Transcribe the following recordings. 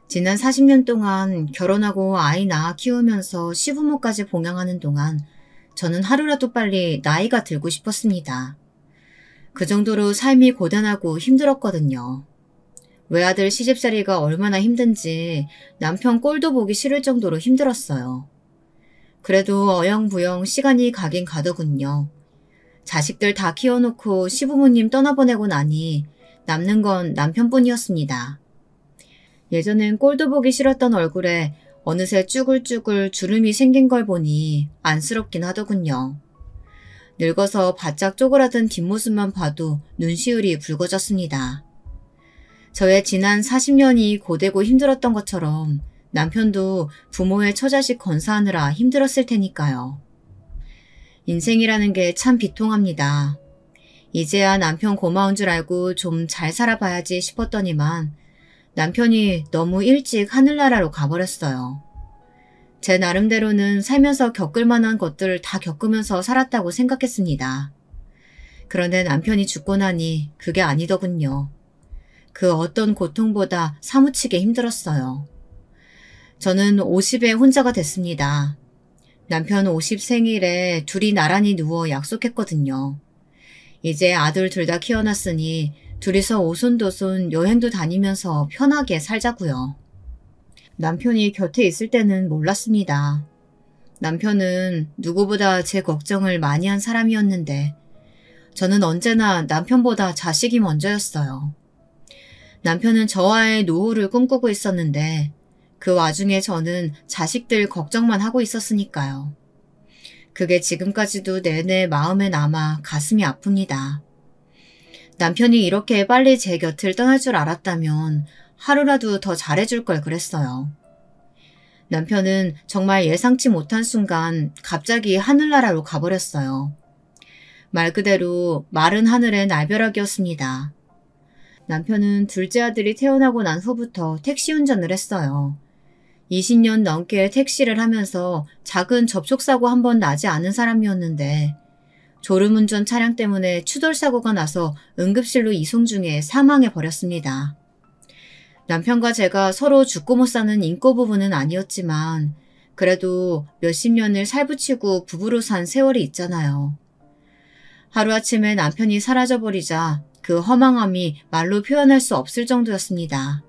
지난 40년 동안 결혼하고 아이 낳아 키우면서 시부모까지 봉양하는 동안 저는 하루라도 빨리 나이가 들고 싶었습니다. 그 정도로 삶이 고단하고 힘들었거든요. 외아들 시집살이가 얼마나 힘든지 남편 꼴도 보기 싫을 정도로 힘들었어요. 그래도 어영부영 시간이 가긴 가더군요. 자식들 다 키워놓고 시부모님 떠나보내고 나니 남는 건 남편뿐이었습니다. 예전엔 꼴도 보기 싫었던 얼굴에 어느새 쭈글쭈글 주름이 생긴 걸 보니 안쓰럽긴 하더군요. 늙어서 바짝 쪼그라든 뒷모습만 봐도 눈시울이 붉어졌습니다. 저의 지난 40년이 고되고 힘들었던 것처럼 남편도 부모의 처자식 건사하느라 힘들었을 테니까요. 인생이라는 게 참 비통합니다. 이제야 남편 고마운 줄 알고 좀 잘 살아봐야지 싶었더니만 남편이 너무 일찍 하늘나라로 가버렸어요. 제 나름대로는 살면서 겪을 만한 것들 다 겪으면서 살았다고 생각했습니다. 그런데 남편이 죽고 나니 그게 아니더군요. 그 어떤 고통보다 사무치게 힘들었어요. 저는 50에 혼자가 됐습니다. 남편 50 생일에 둘이 나란히 누워 약속했거든요. 이제 아들 둘 다 키워놨으니 둘이서 오손도손 여행도 다니면서 편하게 살자고요. 남편이 곁에 있을 때는 몰랐습니다. 남편은 누구보다 제 걱정을 많이 한 사람이었는데 저는 언제나 남편보다 자식이 먼저였어요. 남편은 저와의 노후를 꿈꾸고 있었는데 그 와중에 저는 자식들 걱정만 하고 있었으니까요. 그게 지금까지도 내내 마음에 남아 가슴이 아픕니다. 남편이 이렇게 빨리 제 곁을 떠날 줄 알았다면 하루라도 더 잘해줄 걸 그랬어요. 남편은 정말 예상치 못한 순간 갑자기 하늘나라로 가버렸어요. 말 그대로 마른 하늘의 날벼락이었습니다. 남편은 둘째 아들이 태어나고 난 후부터 택시 운전을 했어요. 20년 넘게 택시를 하면서 작은 접촉사고 한 번 나지 않은 사람이었는데 졸음운전 차량 때문에 추돌사고가 나서 응급실로 이송 중에 사망해버렸습니다. 남편과 제가 서로 죽고 못 사는 인꼬 부부는 아니었지만 그래도 몇십 년을 살붙이고 부부로 산 세월이 있잖아요. 하루아침에 남편이 사라져버리자 그 허망함이 말로 표현할 수 없을 정도였습니다.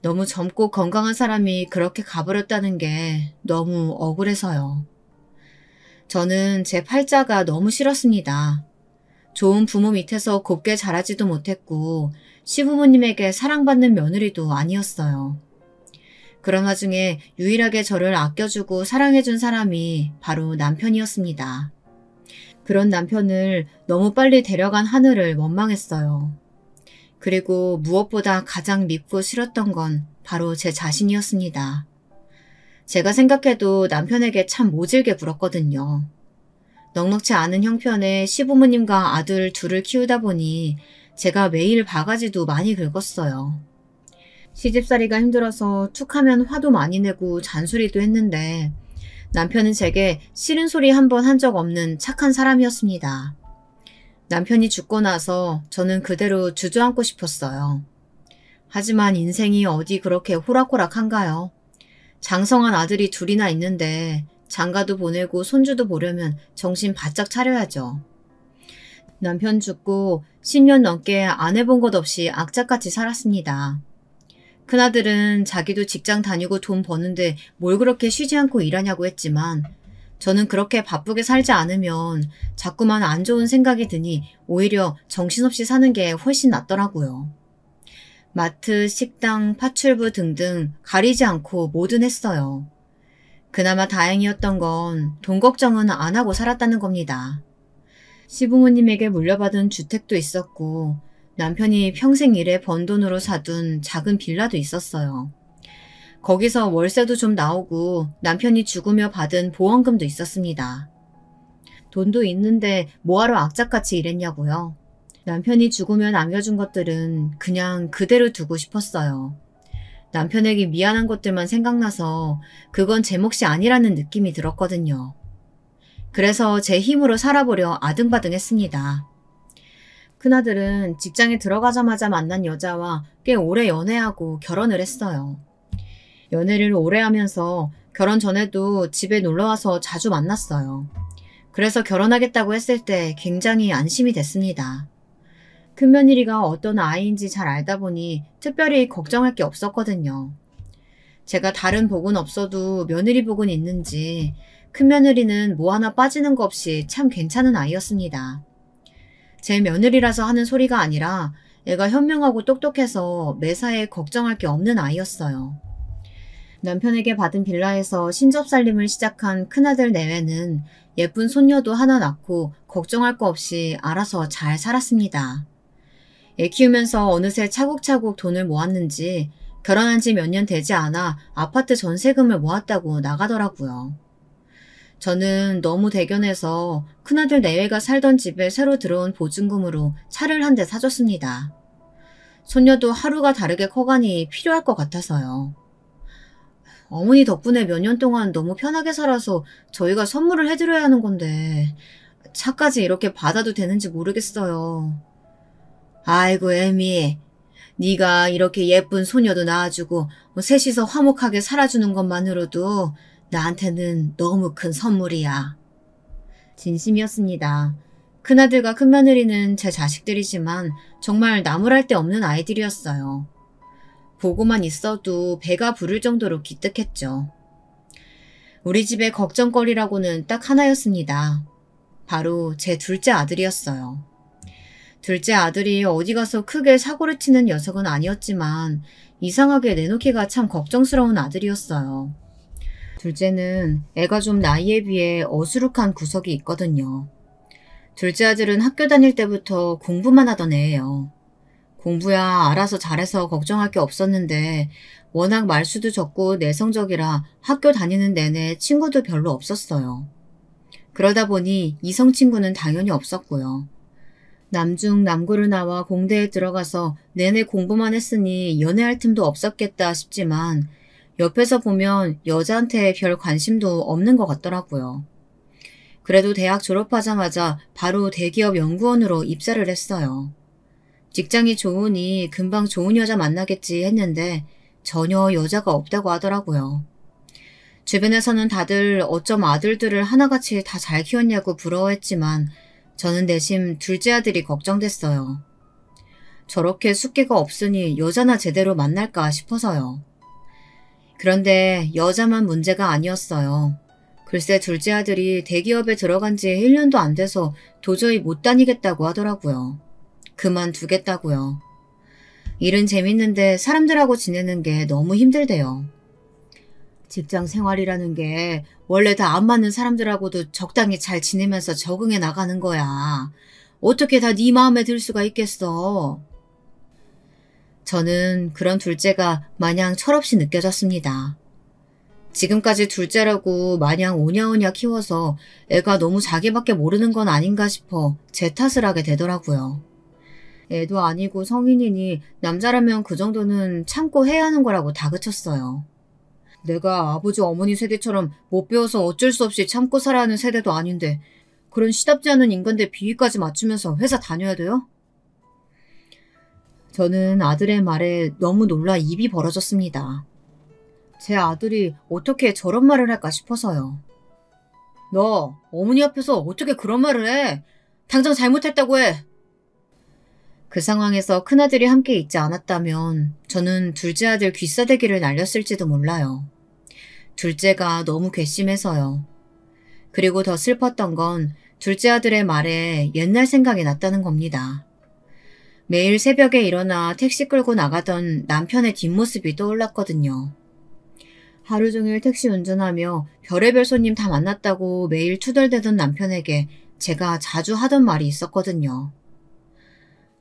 너무 젊고 건강한 사람이 그렇게 가버렸다는 게 너무 억울해서요. 저는 제 팔자가 너무 싫었습니다. 좋은 부모 밑에서 곱게 자라지도 못했고 시부모님에게 사랑받는 며느리도 아니었어요. 그런 와중에 유일하게 저를 아껴주고 사랑해준 사람이 바로 남편이었습니다. 그런 남편을 너무 빨리 데려간 하늘을 원망했어요. 그리고 무엇보다 가장 밉고 싫었던 건 바로 제 자신이었습니다. 제가 생각해도 남편에게 참 모질게 굴었거든요. 넉넉지 않은 형편에 시부모님과 아들 둘을 키우다 보니 제가 매일 바가지도 많이 긁었어요. 시집살이가 힘들어서 툭하면 화도 많이 내고 잔소리도 했는데 남편은 제게 싫은 소리 한 번 한 적 없는 착한 사람이었습니다. 남편이 죽고 나서 저는 그대로 주저앉고 싶었어요. 하지만 인생이 어디 그렇게 호락호락한가요? 장성한 아들이 둘이나 있는데 장가도 보내고 손주도 보려면 정신 바짝 차려야죠. 남편 죽고 10년 넘게 안 해본 것 없이 악착같이 살았습니다. 큰아들은 자기도 직장 다니고 돈 버는데 뭘 그렇게 쉬지 않고 일하냐고 했지만 저는 그렇게 바쁘게 살지 않으면 자꾸만 안 좋은 생각이 드니 오히려 정신없이 사는 게 훨씬 낫더라고요. 마트, 식당, 파출부 등등 가리지 않고 뭐든 했어요. 그나마 다행이었던 건 돈 걱정은 안 하고 살았다는 겁니다. 시부모님에게 물려받은 주택도 있었고 남편이 평생 일해 번 돈으로 사둔 작은 빌라도 있었어요. 거기서 월세도 좀 나오고 남편이 죽으며 받은 보험금도 있었습니다. 돈도 있는데 뭐하러 악착같이 일했냐고요. 남편이 죽으며 남겨준 것들은 그냥 그대로 두고 싶었어요. 남편에게 미안한 것들만 생각나서 그건 제 몫이 아니라는 느낌이 들었거든요. 그래서 제 힘으로 살아보려 아등바등했습니다. 큰아들은 직장에 들어가자마자 만난 여자와 꽤 오래 연애하고 결혼을 했어요. 연애를 오래 하면서 결혼 전에도 집에 놀러와서 자주 만났어요. 그래서 결혼하겠다고 했을 때 굉장히 안심이 됐습니다. 큰며느리가 어떤 아이인지 잘 알다 보니 특별히 걱정할 게 없었거든요. 제가 다른 복은 없어도 며느리 복은 있는지 큰며느리는 뭐 하나 빠지는 거 없이 참 괜찮은 아이였습니다. 제 며느리라서 하는 소리가 아니라 애가 현명하고 똑똑해서 매사에 걱정할 게 없는 아이였어요. 남편에게 받은 빌라에서 신접살림을 시작한 큰아들 내외는 예쁜 손녀도 하나 낳고 걱정할 거 없이 알아서 잘 살았습니다. 애 키우면서 어느새 차곡차곡 돈을 모았는지 결혼한 지 몇 년 되지 않아 아파트 전세금을 모았다고 나가더라고요. 저는 너무 대견해서 큰아들 내외가 살던 집에 새로 들어온 보증금으로 차를 한 대 사줬습니다. 손녀도 하루가 다르게 커가니 필요할 것 같아서요. 어머니 덕분에 몇 년 동안 너무 편하게 살아서 저희가 선물을 해드려야 하는 건데 차까지 이렇게 받아도 되는지 모르겠어요. 아이고 애미, 네가 이렇게 예쁜 소녀도 낳아주고 셋이서 화목하게 살아주는 것만으로도 나한테는 너무 큰 선물이야. 진심이었습니다. 큰아들과 큰며느리는 제 자식들이지만 정말 나무랄 데 없는 아이들이었어요. 보고만 있어도 배가 부를 정도로 기특했죠. 우리 집의 걱정거리라고는 딱 하나였습니다. 바로 제 둘째 아들이었어요. 둘째 아들이 어디 가서 크게 사고를 치는 녀석은 아니었지만 이상하게 내놓기가 참 걱정스러운 아들이었어요. 둘째는 애가 좀 나이에 비해 어수룩한 구석이 있거든요. 둘째 아들은 학교 다닐 때부터 공부만 하던 애예요. 공부야 알아서 잘해서 걱정할 게 없었는데 워낙 말수도 적고 내성적이라 학교 다니는 내내 친구도 별로 없었어요. 그러다 보니 이성 친구는 당연히 없었고요. 남중 남고를 나와 공대에 들어가서 내내 공부만 했으니 연애할 틈도 없었겠다 싶지만 옆에서 보면 여자한테 별 관심도 없는 것 같더라고요. 그래도 대학 졸업하자마자 바로 대기업 연구원으로 입사를 했어요. 직장이 좋으니 금방 좋은 여자 만나겠지 했는데 전혀 여자가 없다고 하더라고요. 주변에서는 다들 어쩜 아들들을 하나같이 다 잘 키웠냐고 부러워했지만 저는 내심 둘째 아들이 걱정됐어요. 저렇게 숫기가 없으니 여자나 제대로 만날까 싶어서요. 그런데 여자만 문제가 아니었어요. 글쎄 둘째 아들이 대기업에 들어간 지 1년도 안 돼서 도저히 못 다니겠다고 하더라고요. 그만두겠다고요. 일은 재밌는데 사람들하고 지내는 게 너무 힘들대요. 직장 생활이라는 게 원래 다 안 맞는 사람들하고도 적당히 잘 지내면서 적응해 나가는 거야. 어떻게 다 네 마음에 들 수가 있겠어. 저는 그런 둘째가 마냥 철없이 느껴졌습니다. 지금까지 둘째라고 마냥 오냐오냐 키워서 애가 너무 자기밖에 모르는 건 아닌가 싶어 제 탓을 하게 되더라고요. 애도 아니고 성인이니 남자라면 그 정도는 참고 해야 하는 거라고 다그쳤어요. 내가 아버지 어머니 세대처럼 못 배워서 어쩔 수 없이 참고 살아야 하는 세대도 아닌데 그런 시답지 않은 인간들 비위까지 맞추면서 회사 다녀야 돼요? 저는 아들의 말에 너무 놀라 입이 벌어졌습니다. 제 아들이 어떻게 저런 말을 할까 싶어서요. 너 어머니 앞에서 어떻게 그런 말을 해? 당장 잘못했다고 해. 그 상황에서 큰아들이 함께 있지 않았다면 저는 둘째 아들 귀싸대기를 날렸을지도 몰라요. 둘째가 너무 괘씸해서요. 그리고 더 슬펐던 건 둘째 아들의 말에 옛날 생각이 났다는 겁니다. 매일 새벽에 일어나 택시 끌고 나가던 남편의 뒷모습이 떠올랐거든요. 하루 종일 택시 운전하며 별의별 손님 다 만났다고 매일 투덜대던 남편에게 제가 자주 하던 말이 있었거든요.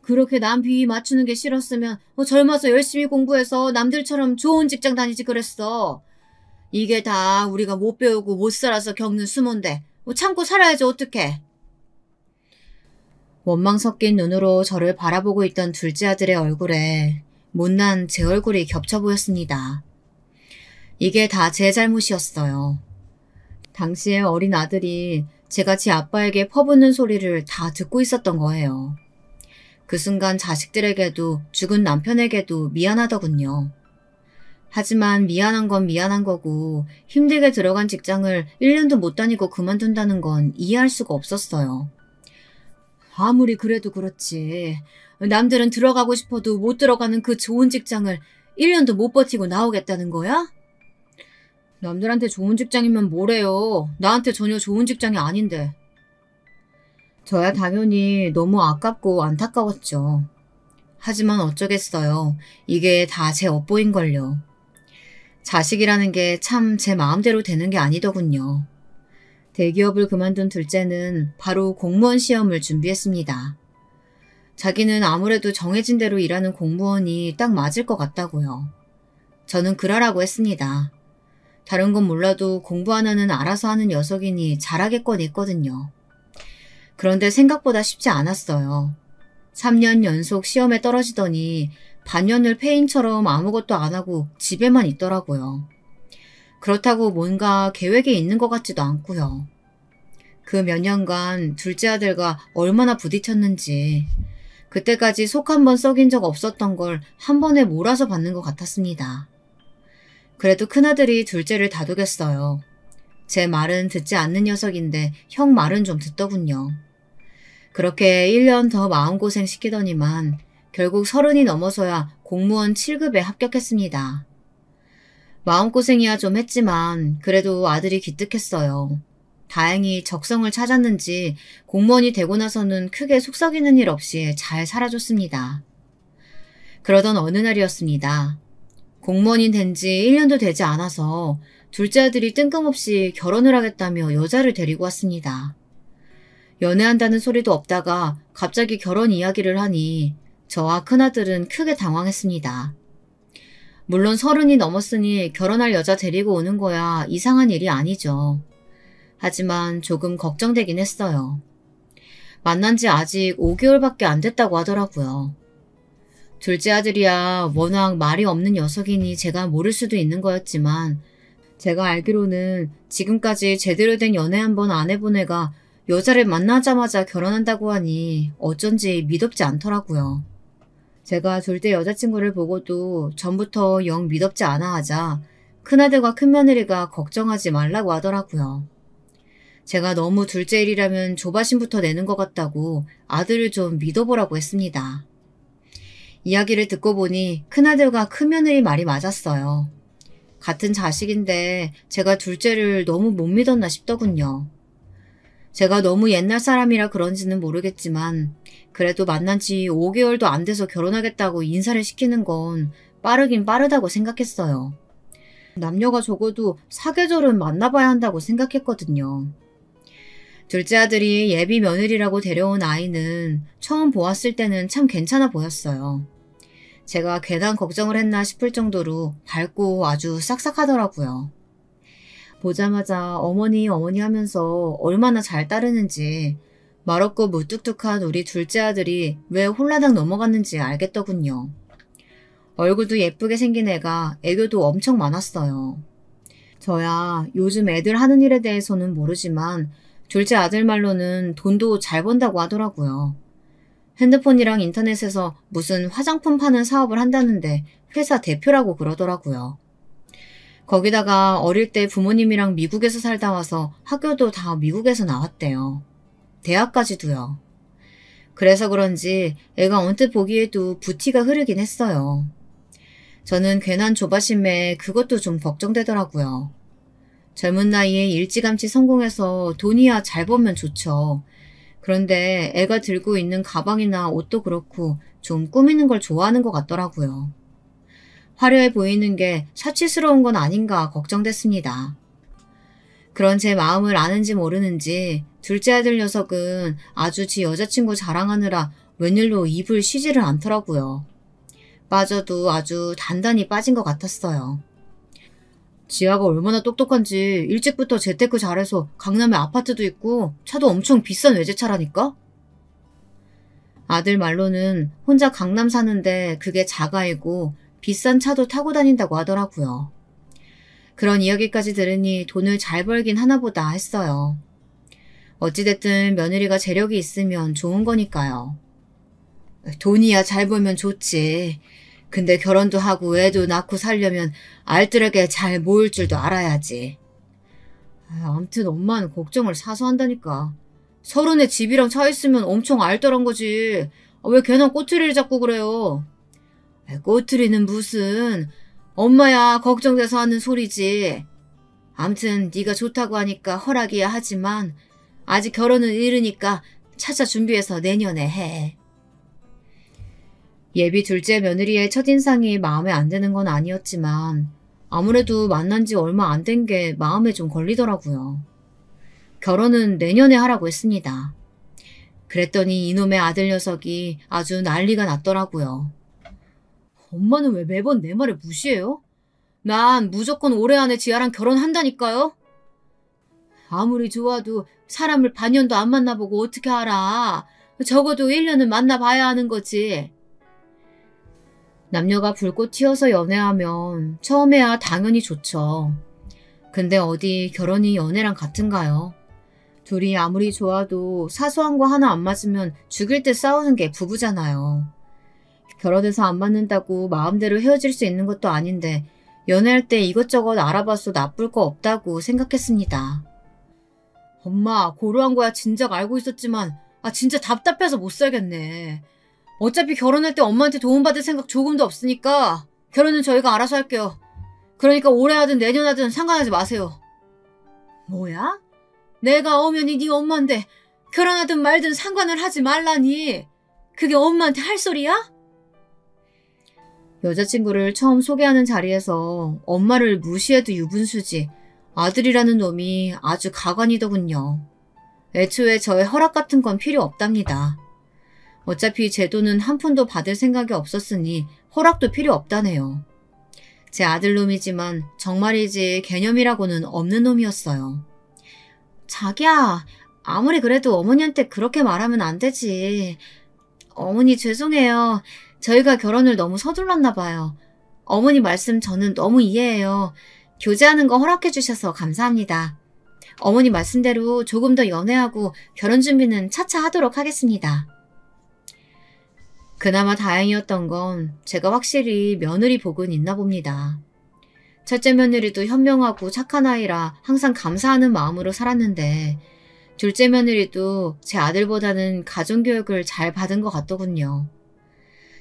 그렇게 남 비위 맞추는 게 싫었으면 젊어서 열심히 공부해서 남들처럼 좋은 직장 다니지 그랬어. 이게 다 우리가 못 배우고 못 살아서 겪는 수모인데 참고 살아야지 어떡해. 원망 섞인 눈으로 저를 바라보고 있던 둘째 아들의 얼굴에 못난 제 얼굴이 겹쳐 보였습니다. 이게 다 제 잘못이었어요. 당시에 어린 아들이 제가 지 아빠에게 퍼붓는 소리를 다 듣고 있었던 거예요. 그 순간 자식들에게도 죽은 남편에게도 미안하더군요. 하지만 미안한 건 미안한 거고 힘들게 들어간 직장을 1년도 못 다니고 그만둔다는 건 이해할 수가 없었어요. 아무리 그래도 그렇지. 남들은 들어가고 싶어도 못 들어가는 그 좋은 직장을 1년도 못 버티고 나오겠다는 거야? 남들한테 좋은 직장이면 뭐래요. 나한테 전혀 좋은 직장이 아닌데. 저야 당연히 너무 아깝고 안타까웠죠. 하지만 어쩌겠어요. 이게 다 제 업보인걸요. 자식이라는 게 참 제 마음대로 되는 게 아니더군요. 대기업을 그만둔 둘째는 바로 공무원 시험을 준비했습니다. 자기는 아무래도 정해진 대로 일하는 공무원이 딱 맞을 것 같다고요. 저는 그러라고 했습니다. 다른 건 몰라도 공부 하나는 알아서 하는 녀석이니 잘하겠건 했거든요. 그런데 생각보다 쉽지 않았어요. 3년 연속 시험에 떨어지더니 반년을 폐인처럼 아무것도 안 하고 집에만 있더라고요. 그렇다고 뭔가 계획이 있는 것 같지도 않고요. 그 몇 년간 둘째 아들과 얼마나 부딪혔는지 그때까지 속 한 번 썩인 적 없었던 걸 한 번에 몰아서 받는 것 같았습니다. 그래도 큰아들이 둘째를 다독였어요. 제 말은 듣지 않는 녀석인데 형 말은 좀 듣더군요. 그렇게 1년 더 마음고생 시키더니만 결국 30이 넘어서야 공무원 7급에 합격했습니다. 마음고생이야 좀 했지만 그래도 아들이 기특했어요. 다행히 적성을 찾았는지 공무원이 되고 나서는 크게 속썩이는 일 없이 잘 살아줬습니다. 그러던 어느 날이었습니다. 공무원이 된 지 1년도 되지 않아서 둘째 아들이 뜬금없이 결혼을 하겠다며 여자를 데리고 왔습니다. 연애한다는 소리도 없다가 갑자기 결혼 이야기를 하니 저와 큰아들은 크게 당황했습니다. 물론 30이 넘었으니 결혼할 여자 데리고 오는 거야 이상한 일이 아니죠. 하지만 조금 걱정되긴 했어요. 만난 지 아직 5개월밖에 안 됐다고 하더라고요. 둘째 아들이야 워낙 말이 없는 녀석이니 제가 모를 수도 있는 거였지만 제가 알기로는 지금까지 제대로 된 연애 한 번 안 해본 애가 여자를 만나자마자 결혼한다고 하니 어쩐지 미덥지 않더라고요. 제가 둘째 여자친구를 보고도 전부터 영 미덥지 않아 하자 큰아들과 큰며느리가 걱정하지 말라고 하더라고요. 제가 너무 둘째 일이라면 조바심부터 내는 것 같다고 아들을 좀 믿어보라고 했습니다. 이야기를 듣고 보니 큰아들과 큰며느리 말이 맞았어요. 같은 자식인데 제가 둘째를 너무 못 믿었나 싶더군요. 제가 너무 옛날 사람이라 그런지는 모르겠지만 그래도 만난 지 5개월도 안 돼서 결혼하겠다고 인사를 시키는 건 빠르긴 빠르다고 생각했어요. 남녀가 적어도 사계절은 만나봐야 한다고 생각했거든요. 둘째 아들이 예비 며느리라고 데려온 아이는 처음 보았을 때는 참 괜찮아 보였어요. 제가 괜한 걱정을 했나 싶을 정도로 밝고 아주 싹싹하더라고요. 보자마자 어머니 어머니 하면서 얼마나 잘 따르는지 말없고 무뚝뚝한 우리 둘째 아들이 왜 홀라당 넘어갔는지 알겠더군요. 얼굴도 예쁘게 생긴 애가 애교도 엄청 많았어요. 저야 요즘 애들 하는 일에 대해서는 모르지만 둘째 아들 말로는 돈도 잘 번다고 하더라고요. 핸드폰이랑 인터넷에서 무슨 화장품 파는 사업을 한다는데 회사 대표라고 그러더라고요. 거기다가 어릴 때 부모님이랑 미국에서 살다 와서 학교도 다 미국에서 나왔대요. 대학까지도요. 그래서 그런지 애가 언뜻 보기에도 부티가 흐르긴 했어요. 저는 괜한 조바심에 그것도 좀 걱정되더라고요. 젊은 나이에 일찌감치 성공해서 돈이야 잘 벌면 좋죠. 그런데 애가 들고 있는 가방이나 옷도 그렇고 좀 꾸미는 걸 좋아하는 것 같더라고요. 화려해 보이는 게 사치스러운 건 아닌가 걱정됐습니다. 그런 제 마음을 아는지 모르는지 둘째 아들 녀석은 아주 지 여자친구 자랑하느라 웬일로 입을 쉬지를 않더라고요. 빠져도 아주 단단히 빠진 것 같았어요. 지아가 얼마나 똑똑한지 일찍부터 재테크 잘해서 강남에 아파트도 있고 차도 엄청 비싼 외제차라니까? 아들 말로는 혼자 강남 사는데 그게 자가이고 비싼 차도 타고 다닌다고 하더라고요. 그런 이야기까지 들으니 돈을 잘 벌긴 하나보다 했어요. 어찌됐든 며느리가 재력이 있으면 좋은 거니까요. 돈이야 잘 벌면 좋지. 근데 결혼도 하고 애도 낳고 살려면 알뜰하게 잘 모을 줄도 알아야지. 암튼 엄마는 걱정을 사서 한다니까. 서른에 집이랑 차 있으면 엄청 알뜰한 거지. 왜 괜한 꼬투리를 잡고 그래요? 꼬투리는 무슨. 엄마야 걱정돼서 하는 소리지. 암튼 네가 좋다고 하니까 허락이야 하지만 아직 결혼은 이르니까 차차 준비해서 내년에 해. 예비 둘째 며느리의 첫인상이 마음에 안 드는 건 아니었지만 아무래도 만난 지 얼마 안 된 게 마음에 좀 걸리더라고요. 결혼은 내년에 하라고 했습니다. 그랬더니 이놈의 아들 녀석이 아주 난리가 났더라고요. 엄마는 왜 매번 내 말을 무시해요? 난 무조건 올해 안에 지아랑 결혼한다니까요? 아무리 좋아도 사람을 반년도 안 만나보고 어떻게 알아? 적어도 1년은 만나봐야 하는 거지. 남녀가 불꽃 튀어서 연애하면 처음에야 당연히 좋죠. 근데 어디 결혼이 연애랑 같은가요? 둘이 아무리 좋아도 사소한 거 하나 안 맞으면 죽일 듯 싸우는 게 부부잖아요. 결혼해서 안 맞는다고 마음대로 헤어질 수 있는 것도 아닌데 연애할 때 이것저것 알아봐서 나쁠 거 없다고 생각했습니다. 엄마, 고루한 거야 진작 알고 있었지만 진짜 답답해서 못 살겠네. 어차피 결혼할 때 엄마한테 도움받을 생각 조금도 없으니까 결혼은 저희가 알아서 할게요. 그러니까 올해 하든 내년 하든 상관하지 마세요. 뭐야? 내가 엄연히 네 엄마인데 결혼하든 말든 상관을 하지 말라니. 그게 엄마한테 할 소리야? 여자친구를 처음 소개하는 자리에서 엄마를 무시해도 유분수지 아들이라는 놈이 아주 가관이더군요. 애초에 저의 허락 같은 건 필요 없답니다. 어차피 제 돈은 한 푼도 받을 생각이 없었으니 허락도 필요 없다네요. 제 아들놈이지만 정말이지 개념이라고는 없는 놈이었어요. 자기야, 아무리 그래도 어머니한테 그렇게 말하면 안 되지. 어머니 죄송해요. 저희가 결혼을 너무 서둘렀나 봐요. 어머니 말씀 저는 너무 이해해요. 교제하는 거 허락해 주셔서 감사합니다. 어머니 말씀대로 조금 더 연애하고 결혼 준비는 차차 하도록 하겠습니다. 그나마 다행이었던 건 제가 확실히 며느리 복은 있나 봅니다. 첫째 며느리도 현명하고 착한 아이라 항상 감사하는 마음으로 살았는데 둘째 며느리도 제 아들보다는 가정교육을 잘 받은 것 같더군요.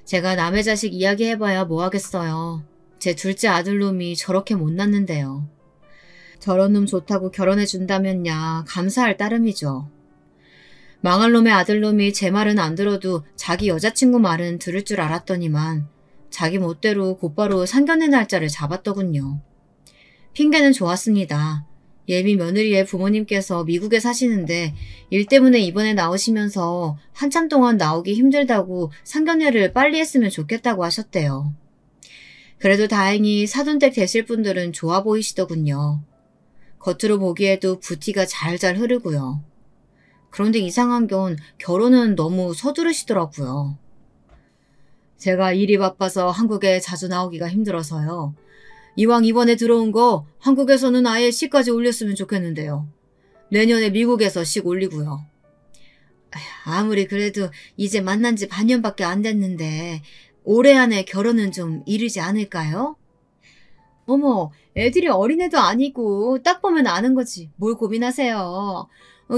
제가 남의 자식 이야기해봐야 뭐하겠어요. 제 둘째 아들놈이 저렇게 못났는데요. 저런 놈 좋다고 결혼해준다면야 감사할 따름이죠. 망할 놈의 아들놈이 제 말은 안 들어도 자기 여자친구 말은 들을 줄 알았더니만 자기 멋대로 곧바로 상견례 날짜를 잡았더군요. 핑계는 좋았습니다. 예비 며느리의 부모님께서 미국에 사시는데 일 때문에 이번에 나오시면서 한참 동안 나오기 힘들다고 상견례를 빨리 했으면 좋겠다고 하셨대요. 그래도 다행히 사돈댁 되실 분들은 좋아 보이시더군요. 겉으로 보기에도 부티가 잘잘 흐르고요. 그런데 이상한 건 결혼은 너무 서두르시더라고요. 제가 일이 바빠서 한국에 자주 나오기가 힘들어서요. 이왕 이번에 들어온 거 한국에서는 아예 시까지 올렸으면 좋겠는데요. 내년에 미국에서 식 올리고요. 아무리 그래도 이제 만난 지 반년밖에 안 됐는데 올해 안에 결혼은 좀 이르지 않을까요? 어머, 애들이 어린애도 아니고 딱 보면 아는 거지. 뭘 고민하세요.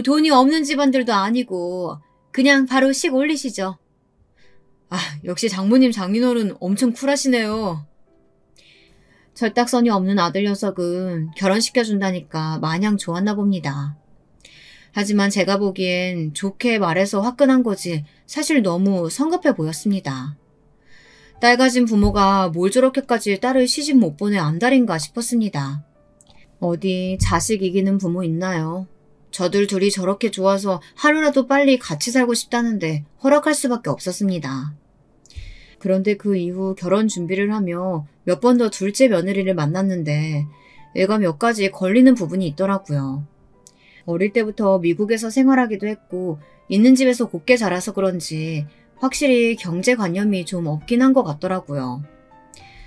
돈이 없는 집안들도 아니고 그냥 바로 식 올리시죠. 역시 장모님 장인어른 엄청 쿨하시네요. 철딱선이 없는 아들 녀석은 결혼시켜준다니까 마냥 좋았나 봅니다. 하지만 제가 보기엔 좋게 말해서 화끈한 거지 사실 너무 성급해 보였습니다. 딸 가진 부모가 뭘 저렇게까지 딸을 시집 못 보내 안달인가 싶었습니다. 어디 자식 이기는 부모 있나요? 저들 둘이 저렇게 좋아서 하루라도 빨리 같이 살고 싶다는데 허락할 수밖에 없었습니다. 그런데 그 이후 결혼 준비를 하며 몇 번 더 둘째 며느리를 만났는데 애가 몇 가지 걸리는 부분이 있더라고요. 어릴 때부터 미국에서 생활하기도 했고 있는 집에서 곱게 자라서 그런지 확실히 경제관념이 좀 없긴 한 것 같더라고요.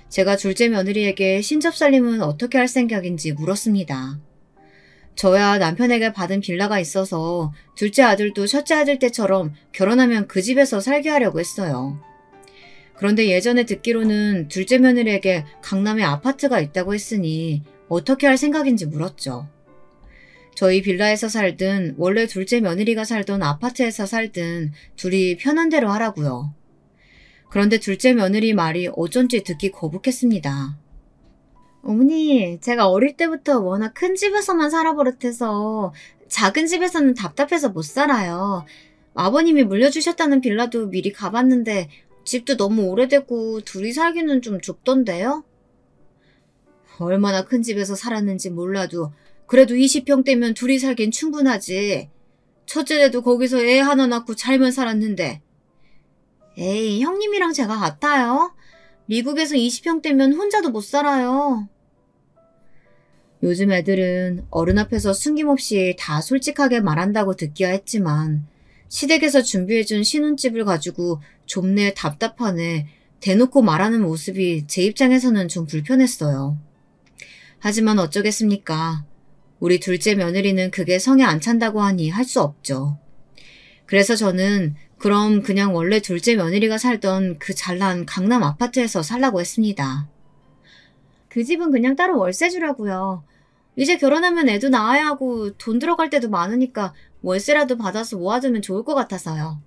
제가 둘째 며느리에게 신접살림은 어떻게 할 생각인지 물었습니다. 저야 남편에게 받은 빌라가 있어서 둘째 아들도 첫째 아들 때처럼 결혼하면 그 집에서 살게 하려고 했어요. 그런데 예전에 듣기로는 둘째 며느리에게 강남에 아파트가 있다고 했으니 어떻게 할 생각인지 물었죠. 저희 빌라에서 살든 원래 둘째 며느리가 살던 아파트에서 살든 둘이 편한 대로 하라고요. 그런데 둘째 며느리 말이 어쩐지 듣기 거북했습니다. 어머니, 제가 어릴 때부터 워낙 큰 집에서만 살아버릇해서 작은 집에서는 답답해서 못 살아요. 아버님이 물려주셨다는 빌라도 미리 가봤는데 집도 너무 오래되고 둘이 살기는 좀 좁던데요? 얼마나 큰 집에서 살았는지 몰라도 그래도 20평대면 둘이 살긴 충분하지. 첫째도 거기서 애 하나 낳고 잘만 살았는데. 에이, 형님이랑 제가 같아요. 미국에서 20평대면 혼자도 못 살아요. 요즘 애들은 어른 앞에서 숨김없이 다 솔직하게 말한다고 듣기야 했지만 시댁에서 준비해준 신혼집을 가지고 좁네 답답하네 대놓고 말하는 모습이 제 입장에서는 좀 불편했어요. 하지만 어쩌겠습니까. 우리 둘째 며느리는 그게 성에 안 찬다고 하니 할 수 없죠. 그래서 저는 그럼 그냥 원래 둘째 며느리가 살던 그 잘난 강남 아파트에서 살라고 했습니다. 그 집은 그냥 따로 월세 주라고요. 이제 결혼하면 애도 낳아야 하고 돈 들어갈 때도 많으니까 월세라도 받아서 모아두면 좋을 것 같아서요.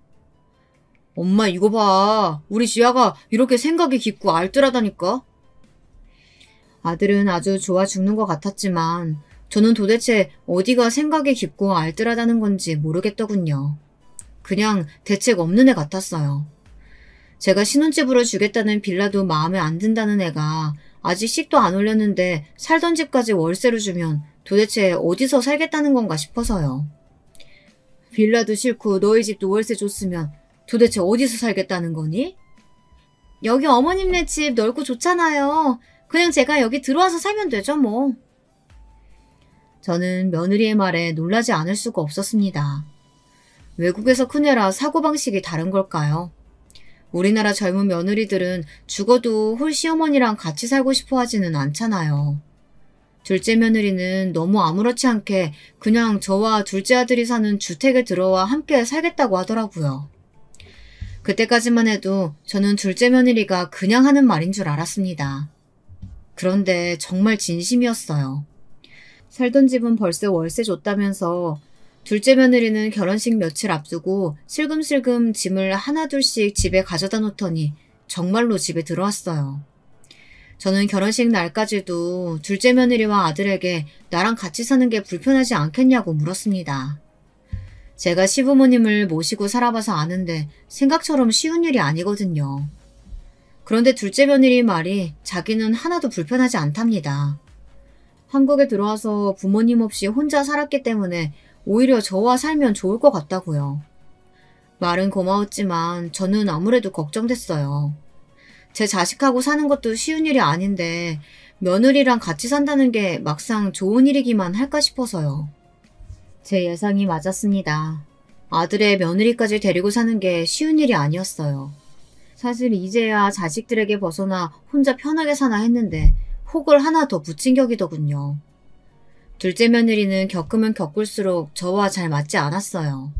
엄마 이거 봐. 우리 지아가 이렇게 생각이 깊고 알뜰하다니까. 아들은 아주 좋아 죽는 것 같았지만 저는 도대체 어디가 생각이 깊고 알뜰하다는 건지 모르겠더군요. 그냥 대책 없는 애 같았어요. 제가 신혼집으로 주겠다는 빌라도 마음에 안 든다는 애가 아직 식도 안 올렸는데 살던 집까지 월세로 주면 도대체 어디서 살겠다는 건가 싶어서요. 빌라도 싫고 너희 집도 월세 줬으면 도대체 어디서 살겠다는 거니? 여기 어머님네 집 넓고 좋잖아요. 그냥 제가 여기 들어와서 살면 되죠 뭐. 저는 며느리의 말에 놀라지 않을 수가 없었습니다. 외국에서 큰애라 사고방식이 다른 걸까요? 우리나라 젊은 며느리들은 죽어도 홀 시어머니랑 같이 살고 싶어 하지는 않잖아요. 둘째 며느리는 너무 아무렇지 않게 그냥 저와 둘째 아들이 사는 주택에 들어와 함께 살겠다고 하더라고요. 그때까지만 해도 저는 둘째 며느리가 그냥 하는 말인 줄 알았습니다. 그런데 정말 진심이었어요. 살던 집은 벌써 월세 줬다면서 둘째 며느리는 결혼식 며칠 앞두고 슬금슬금 짐을 하나둘씩 집에 가져다 놓더니 정말로 집에 들어왔어요. 저는 결혼식 날까지도 둘째 며느리와 아들에게 나랑 같이 사는 게 불편하지 않겠냐고 물었습니다. 제가 시부모님을 모시고 살아봐서 아는데 생각처럼 쉬운 일이 아니거든요. 그런데 둘째 며느리 말이 자기는 하나도 불편하지 않답니다. 한국에 들어와서 부모님 없이 혼자 살았기 때문에 오히려 저와 살면 좋을 것 같다고요. 말은 고마웠지만 저는 아무래도 걱정됐어요. 제 자식하고 사는 것도 쉬운 일이 아닌데 며느리랑 같이 산다는 게 막상 좋은 일이기만 할까 싶어서요. 제 예상이 맞았습니다. 아들의 며느리까지 데리고 사는 게 쉬운 일이 아니었어요. 사실 이제야 자식들에게 벗어나 혼자 편하게 사나 했는데 혹을 하나 더 붙인 격이더군요. 둘째 며느리는 겪으면 겪을수록 저와 잘 맞지 않았어요.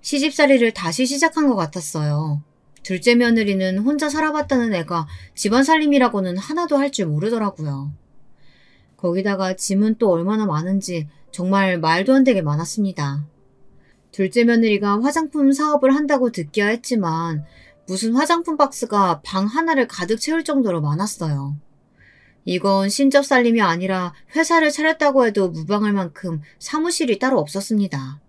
시집살이를 다시 시작한 것 같았어요. 둘째 며느리는 혼자 살아봤다는 애가 집안 살림이라고는 하나도 할 줄 모르더라고요. 거기다가 짐은 또 얼마나 많은지 정말 말도 안 되게 많았습니다. 둘째 며느리가 화장품 사업을 한다고 듣기야 했지만 무슨 화장품 박스가 방 하나를 가득 채울 정도로 많았어요. 이건 신접살림이 아니라 회사를 차렸다고 해도 무방할 만큼 사무실이 따로 없었습니다.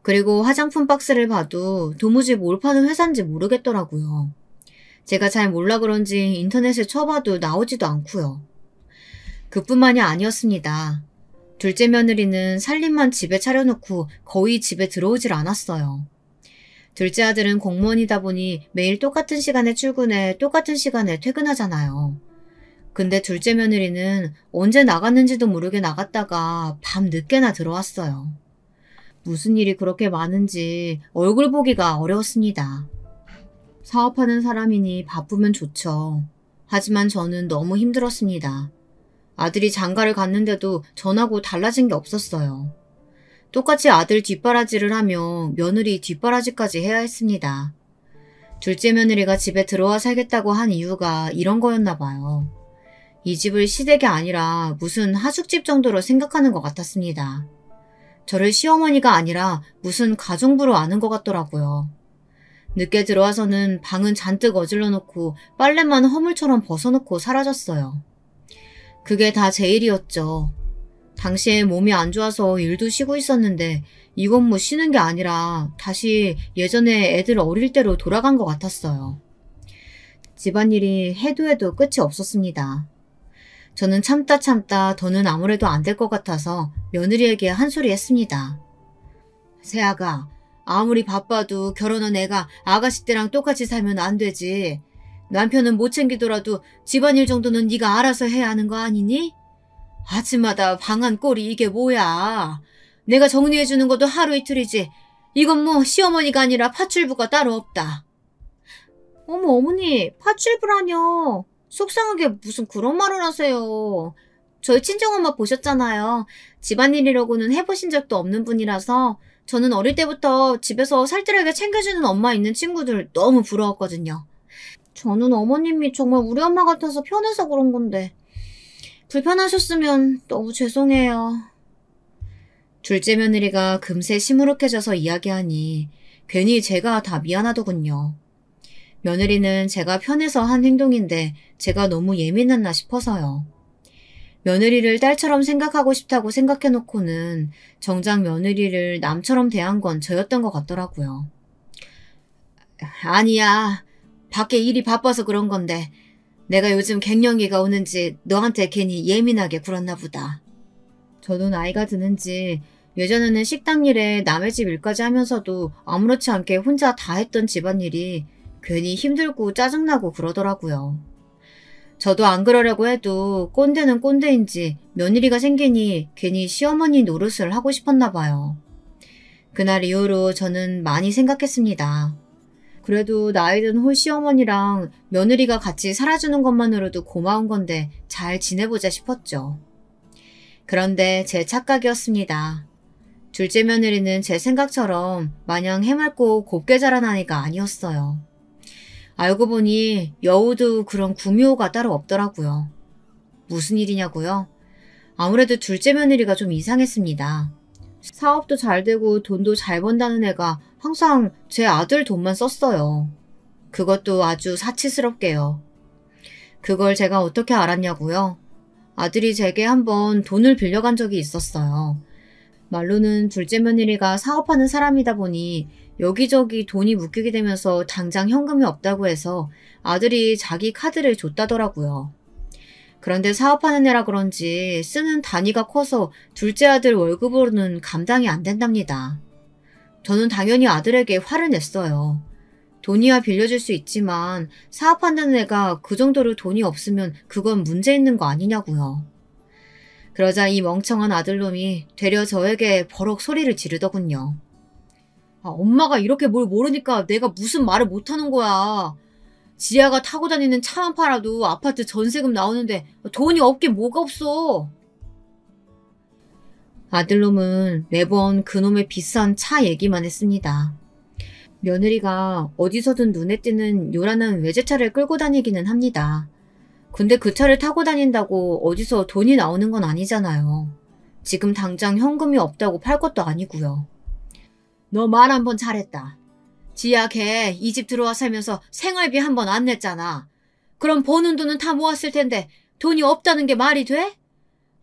그리고 화장품 박스를 봐도 도무지 뭘 파는 회사인지 모르겠더라고요. 제가 잘 몰라 그런지 인터넷에 쳐봐도 나오지도 않고요. 그뿐만이 아니었습니다. 둘째 며느리는 살림만 집에 차려놓고 거의 집에 들어오질 않았어요. 둘째 아들은 공무원이다 보니 매일 똑같은 시간에 출근해 똑같은 시간에 퇴근하잖아요. 근데 둘째 며느리는 언제 나갔는지도 모르게 나갔다가 밤 늦게나 들어왔어요. 무슨 일이 그렇게 많은지 얼굴 보기가 어려웠습니다. 사업하는 사람이니 바쁘면 좋죠. 하지만 저는 너무 힘들었습니다. 아들이 장가를 갔는데도 전하고 달라진 게 없었어요. 똑같이 아들 뒷바라지를 하며 며느리 뒷바라지까지 해야 했습니다. 둘째 며느리가 집에 들어와 살겠다고 한 이유가 이런 거였나 봐요. 이 집을 시댁이 아니라 무슨 하숙집 정도로 생각하는 것 같았습니다. 저를 시어머니가 아니라 무슨 가정부로 아는 것 같더라고요. 늦게 들어와서는 방은 잔뜩 어질러 놓고 빨래만 허물처럼 벗어놓고 사라졌어요. 그게 다 제 일이었죠. 당시에 몸이 안 좋아서 일도 쉬고 있었는데 이건 뭐 쉬는 게 아니라 다시 예전에 애들 어릴 때로 돌아간 것 같았어요. 집안일이 해도 해도 끝이 없었습니다. 저는 참다 더는 아무래도 안 될 것 같아서 며느리에게 한 소리 했습니다. 새아가, 아무리 바빠도 결혼한 애가 아가씨 때랑 똑같이 살면 안 되지. 남편은 못 챙기더라도 집안일 정도는 네가 알아서 해야 하는 거 아니니? 아침마다 방한 꼴이 이게 뭐야. 내가 정리해주는 것도 하루 이틀이지. 이건 뭐 시어머니가 아니라 파출부가 따로 없다. 어머 어머니, 파출부라뇨. 속상하게 무슨 그런 말을 하세요. 저희 친정엄마 보셨잖아요. 집안일이라고는 해보신 적도 없는 분이라서 저는 어릴 때부터 집에서 살뜰하게 챙겨주는 엄마 있는 친구들 너무 부러웠거든요. 저는 어머님이 정말 우리 엄마 같아서 편해서 그런 건데 불편하셨으면 너무 죄송해요. 둘째 며느리가 금세 시무룩해져서 이야기하니 괜히 제가 다 미안하더군요. 며느리는 제가 편해서 한 행동인데 제가 너무 예민했나 싶어서요. 며느리를 딸처럼 생각하고 싶다고 생각해놓고는 정작 며느리를 남처럼 대한 건 저였던 것 같더라고요. 아니야. 밖에 일이 바빠서 그런 건데 내가 요즘 갱년기가 오는지 너한테 괜히 예민하게 굴었나 보다. 저도 나이가 드는지 예전에는 식당 일에 남의 집 일까지 하면서도 아무렇지 않게 혼자 다 했던 집안일이 괜히 힘들고 짜증나고 그러더라고요. 저도 안 그러려고 해도 꼰대는 꼰대인지 며느리가 생기니 괜히 시어머니 노릇을 하고 싶었나 봐요. 그날 이후로 저는 많이 생각했습니다. 그래도 나이든 홀 시어머니랑 며느리가 같이 살아주는 것만으로도 고마운 건데 잘 지내보자 싶었죠. 그런데 제 착각이었습니다. 둘째 며느리는 제 생각처럼 마냥 해맑고 곱게 자란 아이가 아니었어요. 알고 보니 여우도 그런 구미호가 따로 없더라고요. 무슨 일이냐고요? 아무래도 둘째 며느리가 좀 이상했습니다. 사업도 잘 되고 돈도 잘 번다는 애가 항상 제 아들 돈만 썼어요. 그것도 아주 사치스럽게요. 그걸 제가 어떻게 알았냐고요? 아들이 제게 한번 돈을 빌려간 적이 있었어요. 말로는 둘째 며느리가 사업하는 사람이다 보니 여기저기 돈이 묶이게 되면서 당장 현금이 없다고 해서 아들이 자기 카드를 줬다더라고요. 그런데 사업하는 애라 그런지 쓰는 단위가 커서 둘째 아들 월급으로는 감당이 안 된답니다. 저는 당연히 아들에게 화를 냈어요. 돈이야 빌려줄 수 있지만 사업한다는 애가 그 정도로 돈이 없으면 그건 문제 있는 거 아니냐고요. 그러자 이 멍청한 아들놈이 되려 저에게 버럭 소리를 지르더군요. 엄마가 이렇게 뭘 모르니까 내가 무슨 말을 못하는 거야. 지아가 타고 다니는 차만 팔아도 아파트 전세금 나오는데 돈이 없긴 뭐가 없어. 아들놈은 매번 그놈의 비싼 차 얘기만 했습니다. 며느리가 어디서든 눈에 띄는 요란한 외제차를 끌고 다니기는 합니다. 근데 그 차를 타고 다닌다고 어디서 돈이 나오는 건 아니잖아요. 지금 당장 현금이 없다고 팔 것도 아니고요. 너 말 한 번 잘했다. 지야 걔 이 집 들어와 살면서 생활비 한 번 안 냈잖아. 그럼 버는 돈은 다 모았을 텐데 돈이 없다는 게 말이 돼?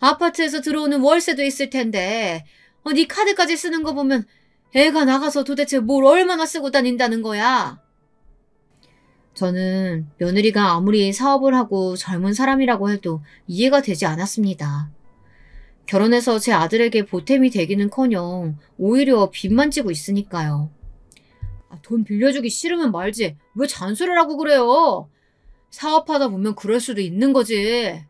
아파트에서 들어오는 월세도 있을 텐데 네 카드까지 쓰는 거 보면 애가 나가서 도대체 뭘 얼마나 쓰고 다닌다는 거야? 저는 며느리가 아무리 사업을 하고 젊은 사람이라고 해도 이해가 되지 않았습니다. 결혼해서 제 아들에게 보탬이 되기는커녕 오히려 빚만 지고 있으니까요. 돈 빌려주기 싫으면 말지 왜 잔소리를 하고 그래요? 사업하다 보면 그럴 수도 있는 거지.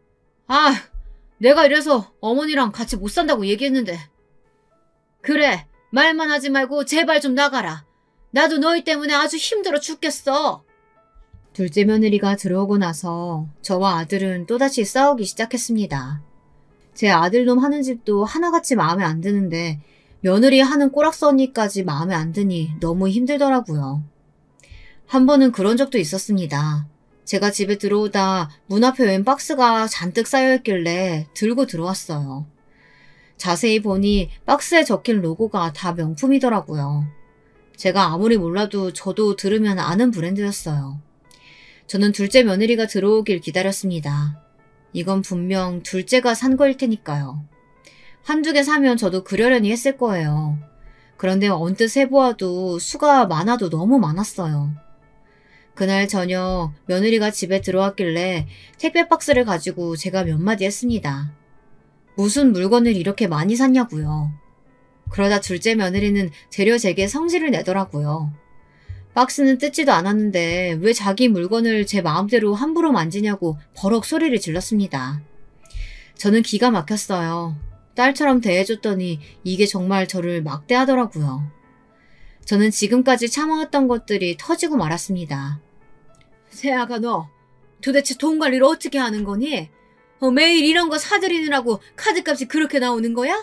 내가 이래서 어머니랑 같이 못 산다고 얘기했는데. 그래, 말만 하지 말고 제발 좀 나가라. 나도 너희 때문에 아주 힘들어 죽겠어. 둘째 며느리가 들어오고 나서 저와 아들은 또다시 싸우기 시작했습니다. 제 아들놈 하는 집도 하나같이 마음에 안 드는데 며느리 하는 꼬락서 언니까지 마음에 안 드니 너무 힘들더라고요. 한 번은 그런 적도 있었습니다. 제가 집에 들어오다 문 앞에 웬 박스가 잔뜩 쌓여있길래 들고 들어왔어요. 자세히 보니 박스에 적힌 로고가 다 명품이더라고요. 제가 아무리 몰라도 저도 들으면 아는 브랜드였어요. 저는 둘째 며느리가 들어오길 기다렸습니다. 이건 분명 둘째가 산 거일 테니까요. 한두 개 사면 저도 그러려니 했을 거예요. 그런데 언뜻 해보아도 수가 많아도 너무 많았어요. 그날 저녁 며느리가 집에 들어왔길래 택배 박스를 가지고 제가 몇 마디 했습니다. 무슨 물건을 이렇게 많이 샀냐고요. 그러다 둘째 며느리는 재료 제게 성질을 내더라고요. 박스는 뜯지도 않았는데 왜 자기 물건을 제 마음대로 함부로 만지냐고 버럭 소리를 질렀습니다. 저는 기가 막혔어요. 딸처럼 대해줬더니 이게 정말 저를 막대하더라고요. 저는 지금까지 참아왔던 것들이 터지고 말았습니다. 세아가 너 도대체 돈 관리를 어떻게 하는 거니? 매일 이런 거 사드리느라고 카드값이 그렇게 나오는 거야?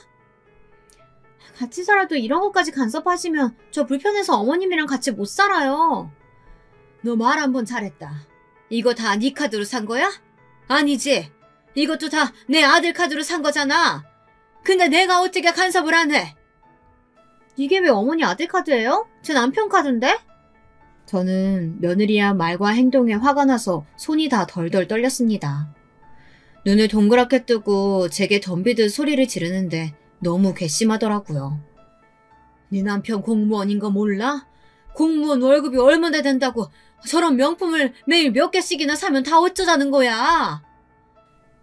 같이 살아도 이런 것까지 간섭하시면 저 불편해서 어머님이랑 같이 못 살아요. 너 말 한번 잘했다. 이거 다 네 카드로 산 거야? 아니지. 이것도 다 내 아들 카드로 산 거잖아. 근데 내가 어떻게 간섭을 안 해? 이게 왜 어머니 아들 카드예요? 제 남편 카드인데? 저는 며느리야 말과 행동에 화가 나서 손이 다 덜덜 떨렸습니다. 눈을 동그랗게 뜨고 제게 덤비듯 소리를 지르는데 너무 괘씸하더라고요. 네 남편 공무원인 거 몰라? 공무원 월급이 얼마나 된다고 저런 명품을 매일 몇 개씩이나 사면 다 어쩌자는 거야?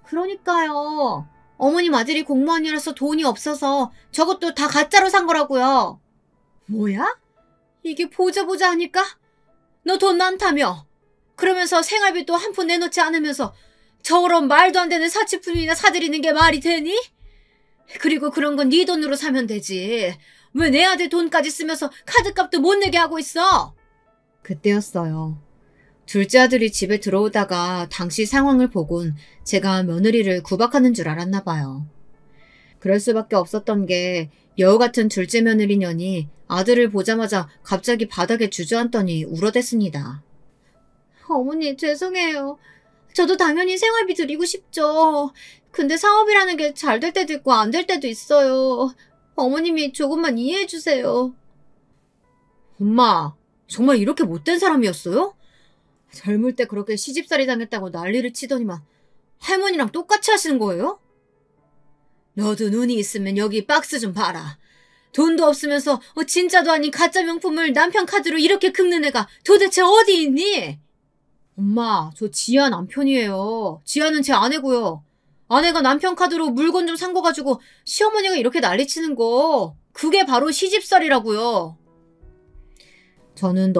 그러니까요. 어머님 아들이 공무원이라서 돈이 없어서 저것도 다 가짜로 산 거라고요. 뭐야? 이게 보자 하니까? 너 돈 많다며? 그러면서 생활비도 한 푼 내놓지 않으면서 저런 말도 안 되는 사치품이나 사들이는 게 말이 되니? 그리고 그런 건 네 돈으로 사면 되지. 왜 내 아들 돈까지 쓰면서 카드값도 못 내게 하고 있어? 그때였어요. 둘째 아들이 집에 들어오다가 당시 상황을 보곤 제가 며느리를 구박하는 줄 알았나 봐요. 그럴 수밖에 없었던 게 여우 같은 둘째 며느리년이 아들을 보자마자 갑자기 바닥에 주저앉더니 울어댔습니다. 어머니 죄송해요. 저도 당연히 생활비 드리고 싶죠. 근데 사업이라는 게 잘 될 때도 있고 안 될 때도 있어요. 어머님이 조금만 이해해 주세요. 엄마, 정말 이렇게 못된 사람이었어요? 젊을 때 그렇게 시집살이 당했다고 난리를 치더니만 할머니랑 똑같이 하시는 거예요? 너도 눈이 있으면 여기 박스 좀 봐라. 돈도 없으면서 진짜도 아닌 가짜 명품을 남편 카드로 이렇게 긁는 애가 도대체 어디 있니? 엄마, 저 지아 남편이에요. 지아는 제 아내고요. 아내가 남편 카드로 물건 좀 산 거 가지고 시어머니가 이렇게 난리치는 거, 그게 바로 시집살이라고요. 저는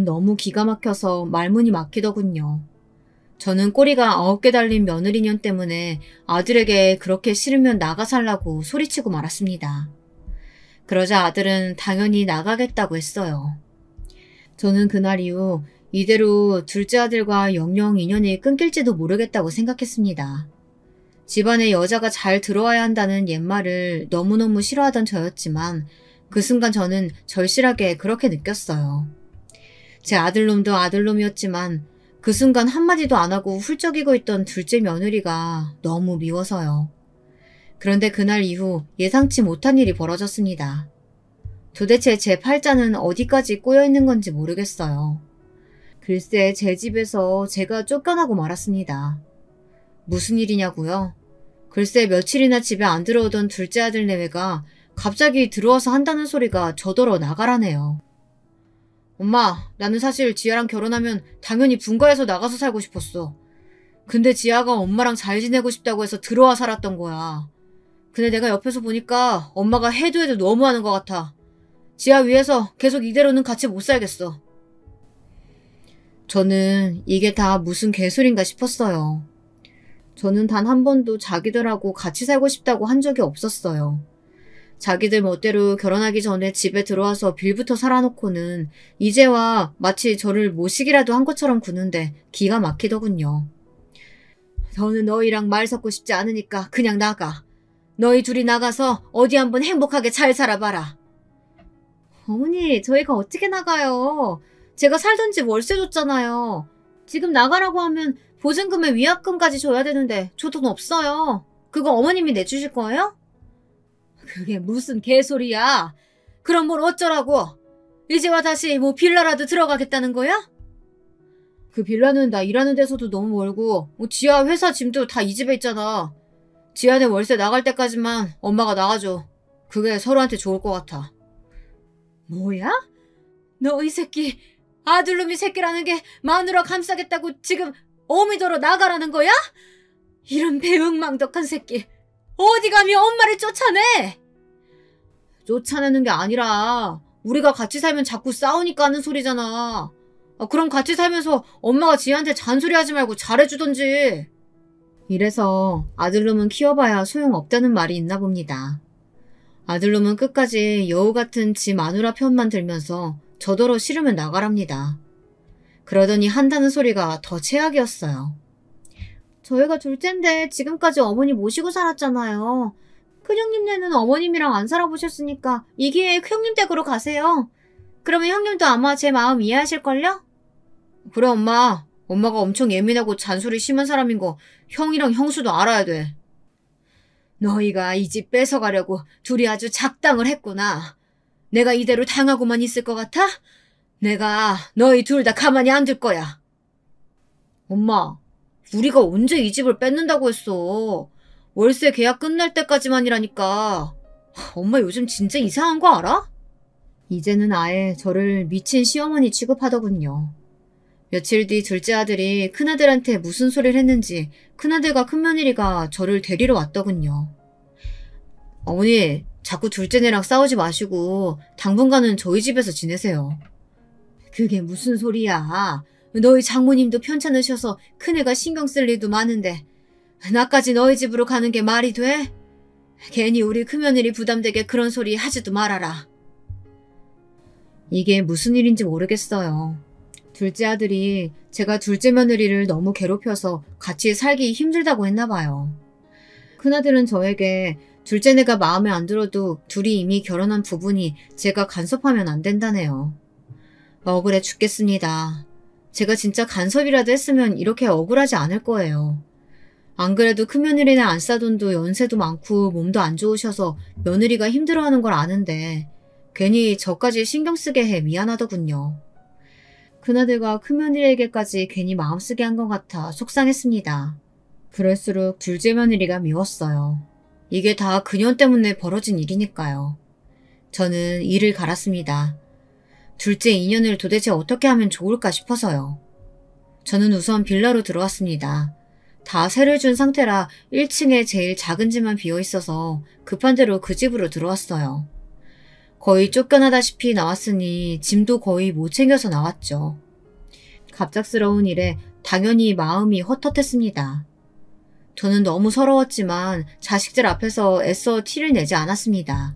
너무 기가 막혀서 말문이 막히더군요. 저는 꼬리가 9개 달린 며느리년 때문에 아들에게 그렇게 싫으면 나가 살라고 소리치고 말았습니다. 그러자 아들은 당연히 나가겠다고 했어요. 저는 그날 이후 이대로 둘째 아들과 영영 인연이 끊길지도 모르겠다고 생각했습니다. 집안에 여자가 잘 들어와야 한다는 옛말을 너무너무 싫어하던 저였지만 그 순간 저는 절실하게 그렇게 느꼈어요. 제 아들놈도 아들놈이었지만 그 순간 한마디도 안 하고 훌쩍이고 있던 둘째 며느리가 너무 미워서요. 그런데 그날 이후 예상치 못한 일이 벌어졌습니다. 도대체 제 팔자는 어디까지 꼬여있는 건지 모르겠어요. 글쎄 제 집에서 제가 쫓겨나고 말았습니다. 무슨 일이냐고요? 글쎄 며칠이나 집에 안 들어오던 둘째 아들 내외가 갑자기 들어와서 한다는 소리가 저더러 나가라네요. 엄마, 나는 사실 지아랑 결혼하면 당연히 분가해서 나가서 살고 싶었어. 근데 지아가 엄마랑 잘 지내고 싶다고 해서 들어와 살았던 거야. 근데 내가 옆에서 보니까 엄마가 해도 너무하는 것 같아. 지아 위해서 계속 이대로는 같이 못 살겠어. 저는 이게 다 무슨 개소린가 싶었어요. 저는 단 한 번도 자기들하고 같이 살고 싶다고 한 적이 없었어요. 자기들 멋대로 결혼하기 전에 집에 들어와서 빌부터 살아놓고는 이제와 마치 저를 모시기라도 한 것처럼 구는데 기가 막히더군요. 더는 너희랑 말 섞고 싶지 않으니까 그냥 나가. 너희 둘이 나가서 어디 한번 행복하게 잘 살아봐라. 어머니, 저희가 어떻게 나가요? 제가 살던 집 월세 줬잖아요. 지금 나가라고 하면 보증금에 위약금까지 줘야 되는데 저 돈 없어요. 그거 어머님이 내주실 거예요? 그게 무슨 개소리야. 그럼 뭘 어쩌라고? 이제와 다시 뭐 빌라라도 들어가겠다는 거야? 그 빌라는 나 일하는 데서도 너무 멀고 지하 회사 짐도 다 이 집에 있잖아. 지하에 월세 나갈 때까지만 엄마가 나가줘. 그게 서로한테 좋을 것 같아. 뭐야? 너 이 새끼 아들놈이 새끼라는 게 마누라 감싸겠다고 지금 어미더러 나가라는 거야? 이런 배은망덕한 새끼 어디 감히 엄마를 쫓아내? 쫓아내는 게 아니라 우리가 같이 살면 자꾸 싸우니까 하는 소리잖아. 그럼 같이 살면서 엄마가 지한테 잔소리하지 말고 잘해주던지. 이래서 아들놈은 키워봐야 소용없다는 말이 있나 봅니다. 아들놈은 끝까지 여우 같은 지 마누라 편만 들면서 저더러 싫으면 나가랍니다. 그러더니 한다는 소리가 더 최악이었어요. 저희가 둘째인데 지금까지 어머니 모시고 살았잖아요. 큰형님네는 어머님이랑 안 살아보셨으니까 이 기회에 형님 댁으로 가세요. 그러면 형님도 아마 제 마음 이해하실걸요? 그래 엄마. 엄마가 엄청 예민하고 잔소리 심한 사람인 거 형이랑 형수도 알아야 돼. 너희가 이 집 뺏어가려고 둘이 아주 작당을 했구나. 내가 이대로 당하고만 있을 것 같아? 내가 너희 둘 다 가만히 안 둘 거야. 엄마, 우리가 언제 이 집을 뺏는다고 했어. 월세 계약 끝날 때까지만이라니까. 엄마 요즘 진짜 이상한 거 알아? 이제는 아예 저를 미친 시어머니 취급하더군요. 며칠 뒤 둘째 아들이 큰아들한테 무슨 소리를 했는지 큰아들과 큰며느리가 저를 데리러 왔더군요. 어머니, 자꾸 둘째네랑 싸우지 마시고 당분간은 저희 집에서 지내세요. 그게 무슨 소리야. 너희 장모님도 편찮으셔서 큰애가 신경 쓸 일도 많은데 나까지 너희 집으로 가는 게 말이 돼? 괜히 우리 큰며느리 부담되게 그런 소리 하지도 말아라. 이게 무슨 일인지 모르겠어요. 둘째 아들이 제가 둘째 며느리를 너무 괴롭혀서 같이 살기 힘들다고 했나 봐요. 큰아들은 저에게 둘째네가 마음에 안 들어도 둘이 이미 결혼한 부부니 제가 간섭하면 안 된다네요. 억울해 죽겠습니다. 제가 진짜 간섭이라도 했으면 이렇게 억울하지 않을 거예요. 안 그래도 큰며느리네 안싸돈도 연세도 많고 몸도 안 좋으셔서 며느리가 힘들어하는 걸 아는데 괜히 저까지 신경 쓰게 해 미안하더군요. 큰아들과 큰며느리에게까지 괜히 마음 쓰게 한 것 같아 속상했습니다. 그럴수록 둘째 며느리가 미웠어요. 이게 다 그년 때문에 벌어진 일이니까요. 저는 이를 갈았습니다. 둘째 인연을 도대체 어떻게 하면 좋을까 싶어서요. 저는 우선 빌라로 들어왔습니다. 다 세를 준 상태라 1층에 제일 작은 집만 비어있어서 급한 대로 그 집으로 들어왔어요. 거의 쫓겨나다시피 나왔으니 짐도 거의 못 챙겨서 나왔죠. 갑작스러운 일에 당연히 마음이 헛헛했습니다. 저는 너무 서러웠지만 자식들 앞에서 애써 티를 내지 않았습니다.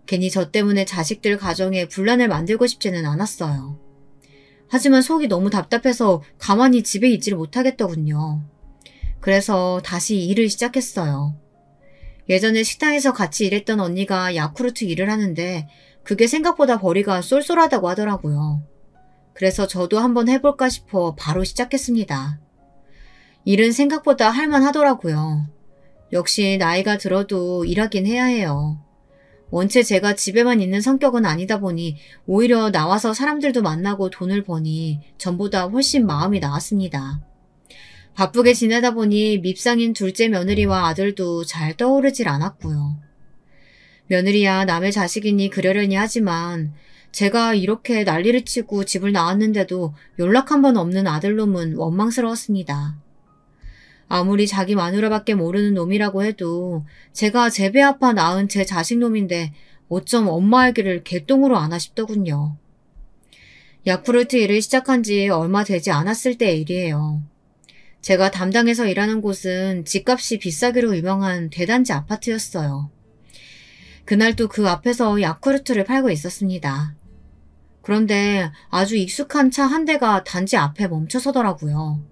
괜히 저 때문에 자식들 가정에 분란을 만들고 싶지는 않았어요. 하지만 속이 너무 답답해서 가만히 집에 있지를 못하겠더군요. 그래서 다시 일을 시작했어요. 예전에 식당에서 같이 일했던 언니가 야쿠르트 일을 하는데 그게 생각보다 벌이가 쏠쏠하다고 하더라고요. 그래서 저도 한번 해볼까 싶어 바로 시작했습니다. 일은 생각보다 할만하더라고요. 역시 나이가 들어도 일하긴 해야 해요. 원체 제가 집에만 있는 성격은 아니다 보니 오히려 나와서 사람들도 만나고 돈을 버니 전보다 훨씬 마음이 나았습니다. 바쁘게 지내다 보니 밉상인 둘째 며느리와 아들도 잘 떠오르질 않았고요. 며느리야 남의 자식이니 그러려니 하지만 제가 이렇게 난리를 치고 집을 나왔는데도 연락 한 번 없는 아들놈은 원망스러웠습니다. 아무리 자기 마누라밖에 모르는 놈이라고 해도 제가 제 배 아파 낳은 제 자식 놈인데 어쩜 엄마 알기를 개똥으로 아나 싶더군요. 야쿠르트 일을 시작한 지 얼마 되지 않았을 때의 일이에요. 제가 담당해서 일하는 곳은 집값이 비싸기로 유명한 대단지 아파트였어요. 그날도 그 앞에서 야쿠르트를 팔고 있었습니다. 그런데 아주 익숙한 차 한 대가 단지 앞에 멈춰서더라고요.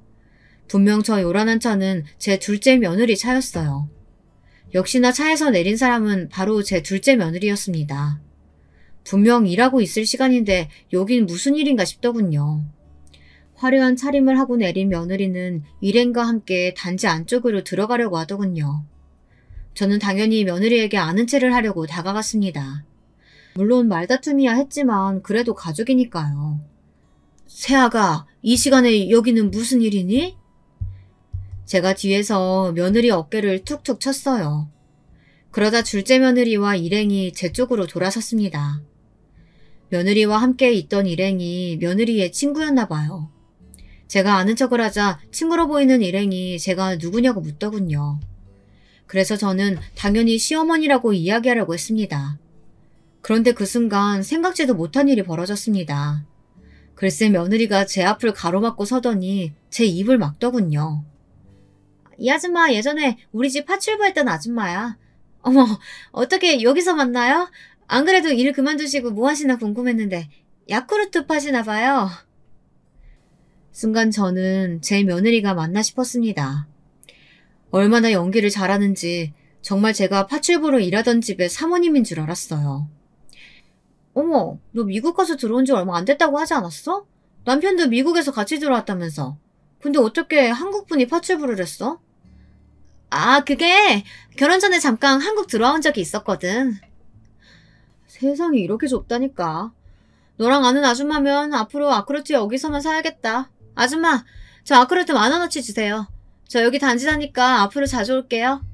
분명 저 요란한 차는 제 둘째 며느리 차였어요. 역시나 차에서 내린 사람은 바로 제 둘째 며느리였습니다. 분명 일하고 있을 시간인데 여긴 무슨 일인가 싶더군요. 화려한 차림을 하고 내린 며느리는 일행과 함께 단지 안쪽으로 들어가려고 하더군요. 저는 당연히 며느리에게 아는 체를 하려고 다가갔습니다. 물론 말다툼이야 했지만 그래도 가족이니까요. 새아가 이 시간에 여기는 무슨 일이니? 제가 뒤에서 며느리 어깨를 툭툭 쳤어요. 그러다 둘째 며느리와 일행이 제 쪽으로 돌아섰습니다. 며느리와 함께 있던 일행이 며느리의 친구였나 봐요. 제가 아는 척을 하자 친구로 보이는 일행이 제가 누구냐고 묻더군요. 그래서 저는 당연히 시어머니라고 이야기하려고 했습니다. 그런데 그 순간 생각지도 못한 일이 벌어졌습니다. 글쎄 며느리가 제 앞을 가로막고 서더니 제 입을 막더군요. 이 아줌마 예전에 우리 집 파출부했던 아줌마야. 어머, 어떻게 여기서 만나요? 안 그래도 일 그만두시고 뭐 하시나 궁금했는데 야쿠르트 파시나 봐요. 순간 저는 제 며느리가 맞나 싶었습니다. 얼마나 연기를 잘하는지 정말 제가 파출부로 일하던 집의 사모님인 줄 알았어요. 어머, 너 미국 가서 들어온 지 얼마 안 됐다고 하지 않았어? 남편도 미국에서 같이 들어왔다면서. 근데 어떻게 한국분이 파출부를 했어? 아, 그게 결혼 전에 잠깐 한국 들어온 적이 있었거든. 세상이 이렇게 좁다니까. 너랑 아는 아줌마면 앞으로 아쿠르트 여기서만 사야겠다. 아줌마, 저 아쿠르트 10,000원어치 주세요. 저 여기 단지 사니까 앞으로 자주 올게요.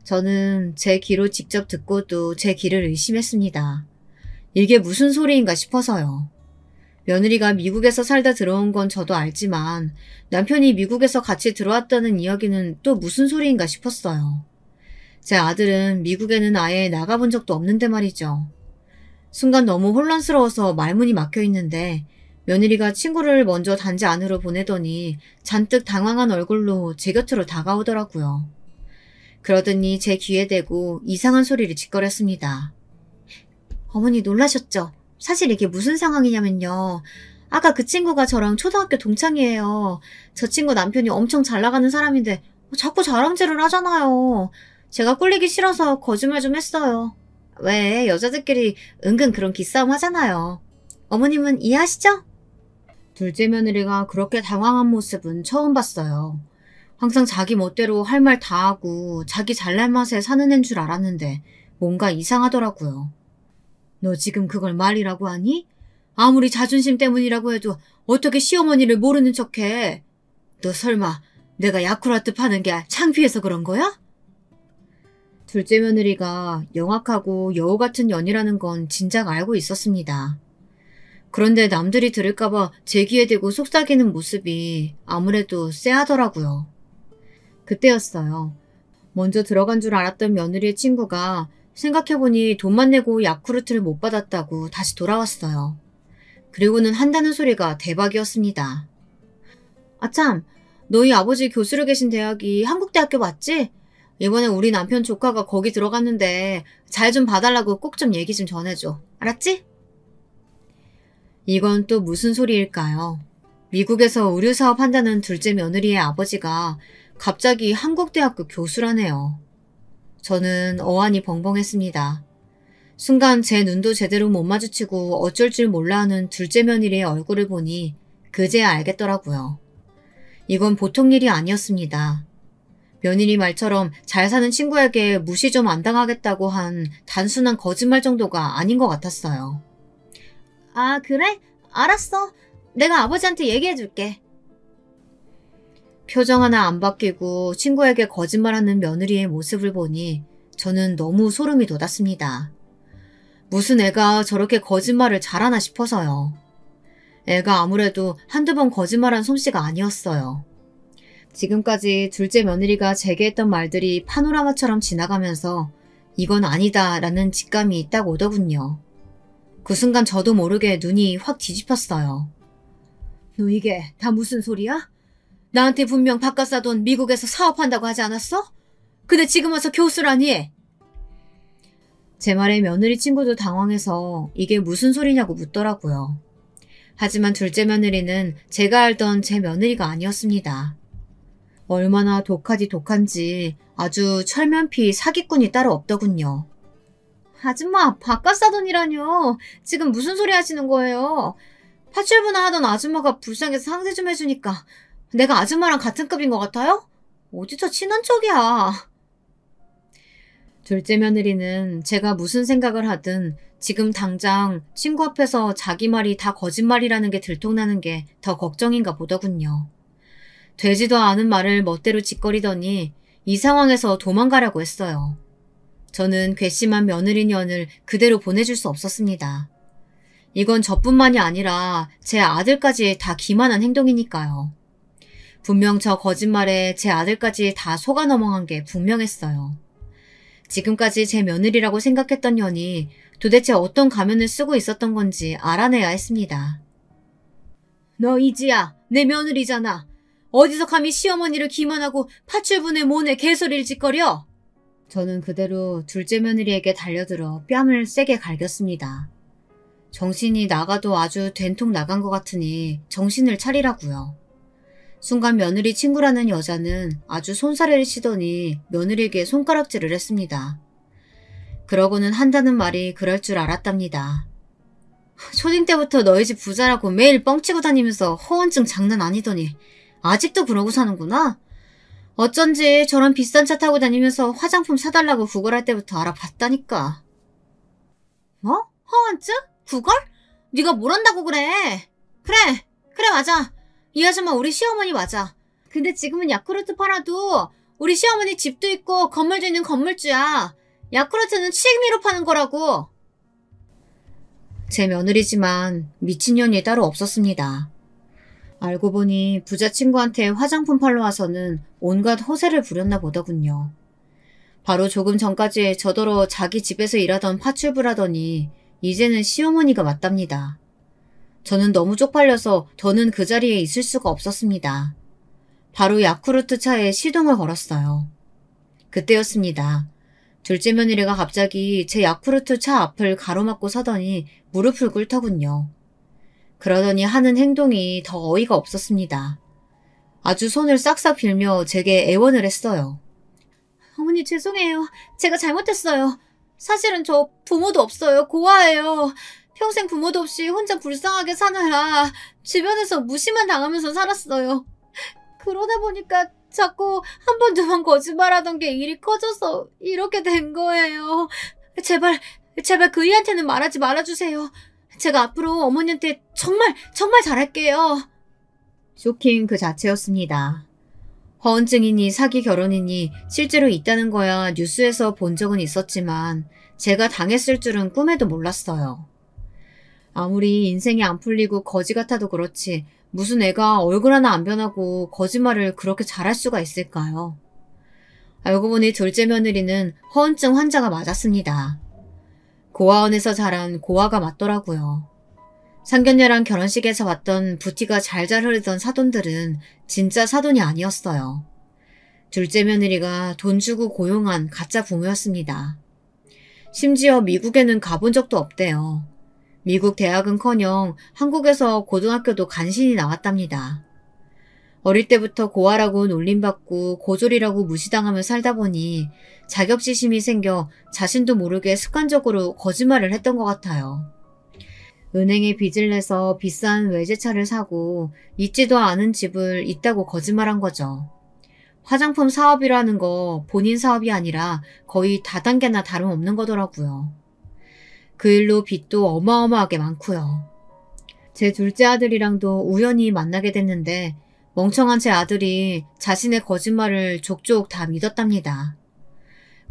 저는 제 귀로 직접 듣고도 제 귀를 의심했습니다. 이게 무슨 소리인가 싶어서요. 며느리가 미국에서 살다 들어온 건 저도 알지만 남편이 미국에서 같이 들어왔다는 이야기는 또 무슨 소리인가 싶었어요. 제 아들은 미국에는 아예 나가본 적도 없는데 말이죠. 순간 너무 혼란스러워서 말문이 막혀 있는데 며느리가 친구를 먼저 단지 안으로 보내더니 잔뜩 당황한 얼굴로 제 곁으로 다가오더라고요. 그러더니 제 귀에 대고 이상한 소리를 짓거렸습니다. 어머니 놀라셨죠? 사실 이게 무슨 상황이냐면요. 아까 그 친구가 저랑 초등학교 동창이에요. 저 친구 남편이 엄청 잘 나가는 사람인데 자꾸 자랑질을 하잖아요. 제가 꿀리기 싫어서 거짓말 좀 했어요. 왜 여자들끼리 은근 그런 기싸움 하잖아요. 어머님은 이해하시죠? 둘째 며느리가 그렇게 당황한 모습은 처음 봤어요. 항상 자기 멋대로 할 말 다 하고 자기 잘난 맛에 사는 애인 줄 알았는데 뭔가 이상하더라고요. 너 지금 그걸 말이라고 하니? 아무리 자존심 때문이라고 해도 어떻게 시어머니를 모르는 척해? 너 설마 내가 야쿠르트 파는 게 창피해서 그런 거야? 둘째 며느리가 영악하고 여우 같은 년이라는 건 진작 알고 있었습니다. 그런데 남들이 들을까봐 제 귀에 대고 속삭이는 모습이 아무래도 쎄하더라고요. 그때였어요. 먼저 들어간 줄 알았던 며느리의 친구가 생각해보니 돈만 내고 야쿠르트를 못 받았다고 다시 돌아왔어요. 그리고는 한다는 소리가 대박이었습니다. 아참, 너희 아버지 교수로 계신 대학이 한국대학교 맞지? 이번에 우리 남편 조카가 거기 들어갔는데 잘 좀 봐달라고 꼭 좀 얘기 좀 전해줘. 알았지? 이건 또 무슨 소리일까요? 미국에서 의류사업 한다는 둘째 며느리의 아버지가 갑자기 한국대학교 교수라네요. 저는 어안이 벙벙했습니다. 순간 제 눈도 제대로 못 마주치고 어쩔 줄 몰라 하는 둘째 며느리의 얼굴을 보니 그제야 알겠더라고요. 이건 보통 일이 아니었습니다. 며느리 말처럼 잘 사는 친구에게 무시 좀 안 당하겠다고 한 단순한 거짓말 정도가 아닌 것 같았어요. 아, 그래? 알았어. 내가 아버지한테 얘기해줄게. 표정 하나 안 바뀌고 친구에게 거짓말하는 며느리의 모습을 보니 저는 너무 소름이 돋았습니다. 무슨 애가 저렇게 거짓말을 잘하나 싶어서요. 애가 아무래도 한두 번 거짓말한 솜씨가 아니었어요. 지금까지 둘째 며느리가 제게 했던 말들이 파노라마처럼 지나가면서 이건 아니다 라는 직감이 딱 오더군요. 그 순간 저도 모르게 눈이 확 뒤집혔어요. 너 이게 다 무슨 소리야? 나한테 분명 바깥 사돈 미국에서 사업한다고 하지 않았어? 근데 지금 와서 교수라니? 제 말에 며느리 친구도 당황해서 이게 무슨 소리냐고 묻더라고요. 하지만 둘째 며느리는 제가 알던 제 며느리가 아니었습니다. 얼마나 독하디 독한지 아주 철면피 사기꾼이 따로 없더군요. 아줌마, 바깥사돈이라뇨. 지금 무슨 소리 하시는 거예요? 파출부나 하던 아줌마가 불쌍해서 상세 좀 해주니까 내가 아줌마랑 같은 급인 것 같아요? 어디서 친한 척이야. 둘째 며느리는 제가 무슨 생각을 하든 지금 당장 친구 앞에서 자기 말이 다 거짓말이라는 게 들통나는 게 더 걱정인가 보더군요. 되지도 않은 말을 멋대로 짓거리더니 이 상황에서 도망가라고 했어요. 저는 괘씸한 며느리년을 그대로 보내줄 수 없었습니다. 이건 저뿐만이 아니라 제 아들까지 다 기만한 행동이니까요. 분명 저 거짓말에 제 아들까지 다 속아 넘어간 게 분명했어요. 지금까지 제 며느리라고 생각했던 년이 도대체 어떤 가면을 쓰고 있었던 건지 알아내야 했습니다. 너 이지야, 내 며느리잖아. 어디서 감히 시어머니를 기만하고 파출분의 모내 개소리를 짓거려? 저는 그대로 둘째 며느리에게 달려들어 뺨을 세게 갈겼습니다. 정신이 나가도 아주 된통 나간 것 같으니 정신을 차리라고요. 순간 며느리 친구라는 여자는 아주 손사래를 치더니 며느리에게 손가락질을 했습니다. 그러고는 한다는 말이 그럴 줄 알았답니다. 초딩 때부터 너희 집 부자라고 매일 뻥치고 다니면서 허언증 장난 아니더니 아직도 그러고 사는구나? 어쩐지 저런 비싼 차 타고 다니면서 화장품 사달라고 구걸할 때부터 알아봤다니까. 뭐? 허언증? 구걸? 네가 뭘 한다고 그래? 그래 맞아. 이 아줌마 우리 시어머니 맞아. 근데 지금은 야쿠르트 팔아도 우리 시어머니 집도 있고 건물도 있는 건물주야. 야쿠르트는 취미로 파는 거라고. 제 며느리지만 미친년이 따로 없었습니다. 알고 보니 부자 친구한테 화장품 팔러 와서는 온갖 허세를 부렸나 보더군요. 바로 조금 전까지 저더러 자기 집에서 일하던 파출부라더니 이제는 시어머니가 맞답니다. 저는 너무 쪽팔려서 더는 그 자리에 있을 수가 없었습니다. 바로 야쿠르트 차에 시동을 걸었어요. 그때였습니다. 둘째 며느리가 갑자기 제 야쿠르트 차 앞을 가로막고 서더니 무릎을 꿇더군요. 그러더니 하는 행동이 더 어이가 없었습니다. 아주 손을 싹싹 빌며 제게 애원을 했어요. 어머니 죄송해요. 제가 잘못했어요. 사실은 저 부모도 없어요. 고아예요. 평생 부모도 없이 혼자 불쌍하게 사느라 주변에서 무시만 당하면서 살았어요. 그러다 보니까 자꾸 한 번 두 번 거짓말하던 게 일이 커져서 이렇게 된 거예요. 제발 그 이한테는 말하지 말아주세요. 제가 앞으로 어머니한테 정말 잘할게요. 쇼킹 그 자체였습니다. 허언증이니 사기 결혼이니 실제로 있다는 거야 뉴스에서 본 적은 있었지만 제가 당했을 줄은 꿈에도 몰랐어요. 아무리 인생이 안 풀리고 거지 같아도 그렇지 무슨 애가 얼굴 하나 안 변하고 거짓말을 그렇게 잘할 수가 있을까요? 알고 보니 둘째 며느리는 허언증 환자가 맞았습니다. 고아원에서 자란 고아가 맞더라고요. 상견례랑 결혼식에서 봤던 부티가 잘잘 흐르던 사돈들은 진짜 사돈이 아니었어요. 둘째 며느리가 돈 주고 고용한 가짜 부모였습니다. 심지어 미국에는 가본 적도 없대요. 미국 대학은커녕 한국에서 고등학교도 간신히 나왔답니다. 어릴 때부터 고아라고 놀림받고 고졸이라고 무시당하며 살다 보니 자격지심이 생겨 자신도 모르게 습관적으로 거짓말을 했던 것 같아요. 은행에 빚을 내서 비싼 외제차를 사고 있지도 않은 집을 있다고 거짓말한 거죠. 화장품 사업이라는 거 본인 사업이 아니라 거의 다단계나 다름없는 거더라고요. 그 일로 빚도 어마어마하게 많고요. 제 둘째 아들이랑도 우연히 만나게 됐는데 멍청한 제 아들이 자신의 거짓말을 족족 다 믿었답니다.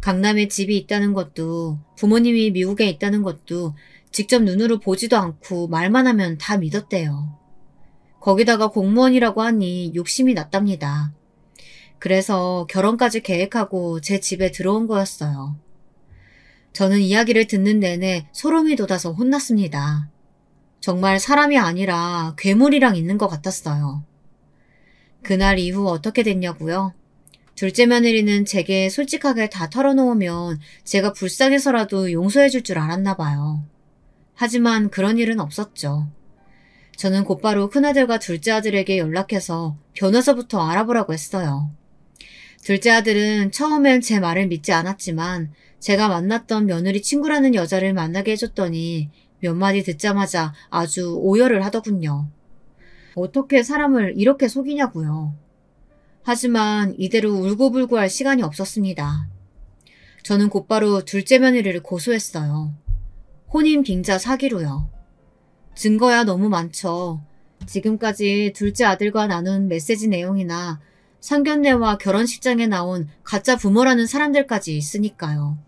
강남에 집이 있다는 것도 부모님이 미국에 있다는 것도 직접 눈으로 보지도 않고 말만 하면 다 믿었대요. 거기다가 공무원이라고 하니 욕심이 났답니다. 그래서 결혼까지 계획하고 제 집에 들어온 거였어요. 저는 이야기를 듣는 내내 소름이 돋아서 혼났습니다. 정말 사람이 아니라 괴물이랑 있는 것 같았어요. 그날 이후 어떻게 됐냐고요? 둘째 며느리는 제게 솔직하게 다 털어놓으면 제가 불쌍해서라도 용서해 줄 줄 알았나 봐요. 하지만 그런 일은 없었죠. 저는 곧바로 큰아들과 둘째 아들에게 연락해서 변호사부터 알아보라고 했어요. 둘째 아들은 처음엔 제 말을 믿지 않았지만 제가 만났던 며느리 친구라는 여자를 만나게 해줬더니 몇 마디 듣자마자 아주 오열을 하더군요. 어떻게 사람을 이렇게 속이냐고요. 하지만 이대로 울고불고 할 시간이 없었습니다. 저는 곧바로 둘째 며느리를 고소했어요. 혼인 빙자 사기로요. 증거야 너무 많죠. 지금까지 둘째 아들과 나눈 메시지 내용이나 상견례와 결혼식장에 나온 가짜 부모라는 사람들까지 있으니까요.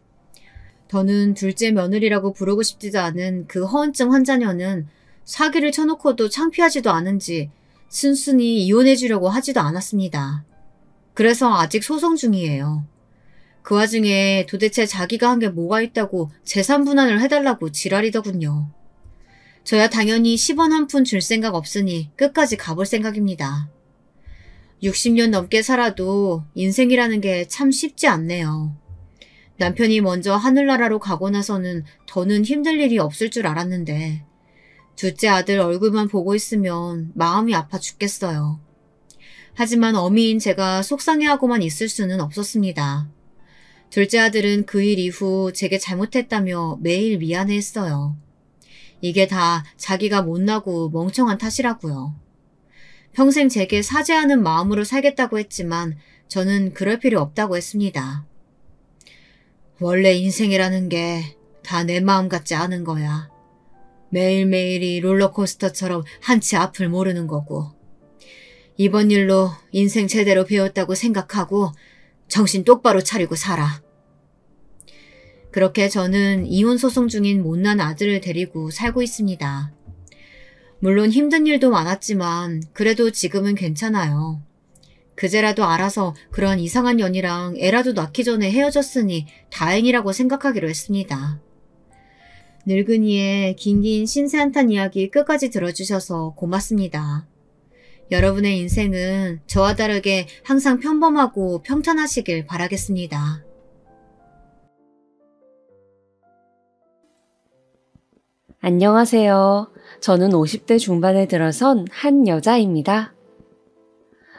더는 둘째 며느리라고 부르고 싶지도 않은 그 허언증 환자녀는 사기를 쳐놓고도 창피하지도 않은지 순순히 이혼해주려고 하지도 않았습니다. 그래서 아직 소송 중이에요. 그 와중에 도대체 자기가 한 게 뭐가 있다고 재산 분할을 해달라고 지랄이더군요. 저야 당연히 10원 한 푼 줄 생각 없으니 끝까지 가볼 생각입니다. 60년 넘게 살아도 인생이라는 게 참 쉽지 않네요. 남편이 먼저 하늘나라로 가고 나서는 더는 힘들 일이 없을 줄 알았는데 둘째 아들 얼굴만 보고 있으면 마음이 아파 죽겠어요. 하지만 어미인 제가 속상해하고만 있을 수는 없었습니다. 둘째 아들은 그 일 이후 제게 잘못했다며 매일 미안해했어요. 이게 다 자기가 못나고 멍청한 탓이라고요. 평생 제게 사죄하는 마음으로 살겠다고 했지만 저는 그럴 필요 없다고 했습니다. 원래 인생이라는 게 다 내 마음 같지 않은 거야. 매일매일이 롤러코스터처럼 한치 앞을 모르는 거고. 이번 일로 인생 제대로 배웠다고 생각하고 정신 똑바로 차리고 살아. 그렇게 저는 이혼 소송 중인 못난 아들을 데리고 살고 있습니다. 물론 힘든 일도 많았지만 그래도 지금은 괜찮아요. 그제라도 알아서 그런 이상한 년이랑 애라도 낳기 전에 헤어졌으니 다행이라고 생각하기로 했습니다. 늙은이의 긴긴 신세 한탄 이야기 끝까지 들어주셔서 고맙습니다. 여러분의 인생은 저와 다르게 항상 평범하고 평탄하시길 바라겠습니다. 안녕하세요. 저는 50대 중반에 들어선 한 여자입니다.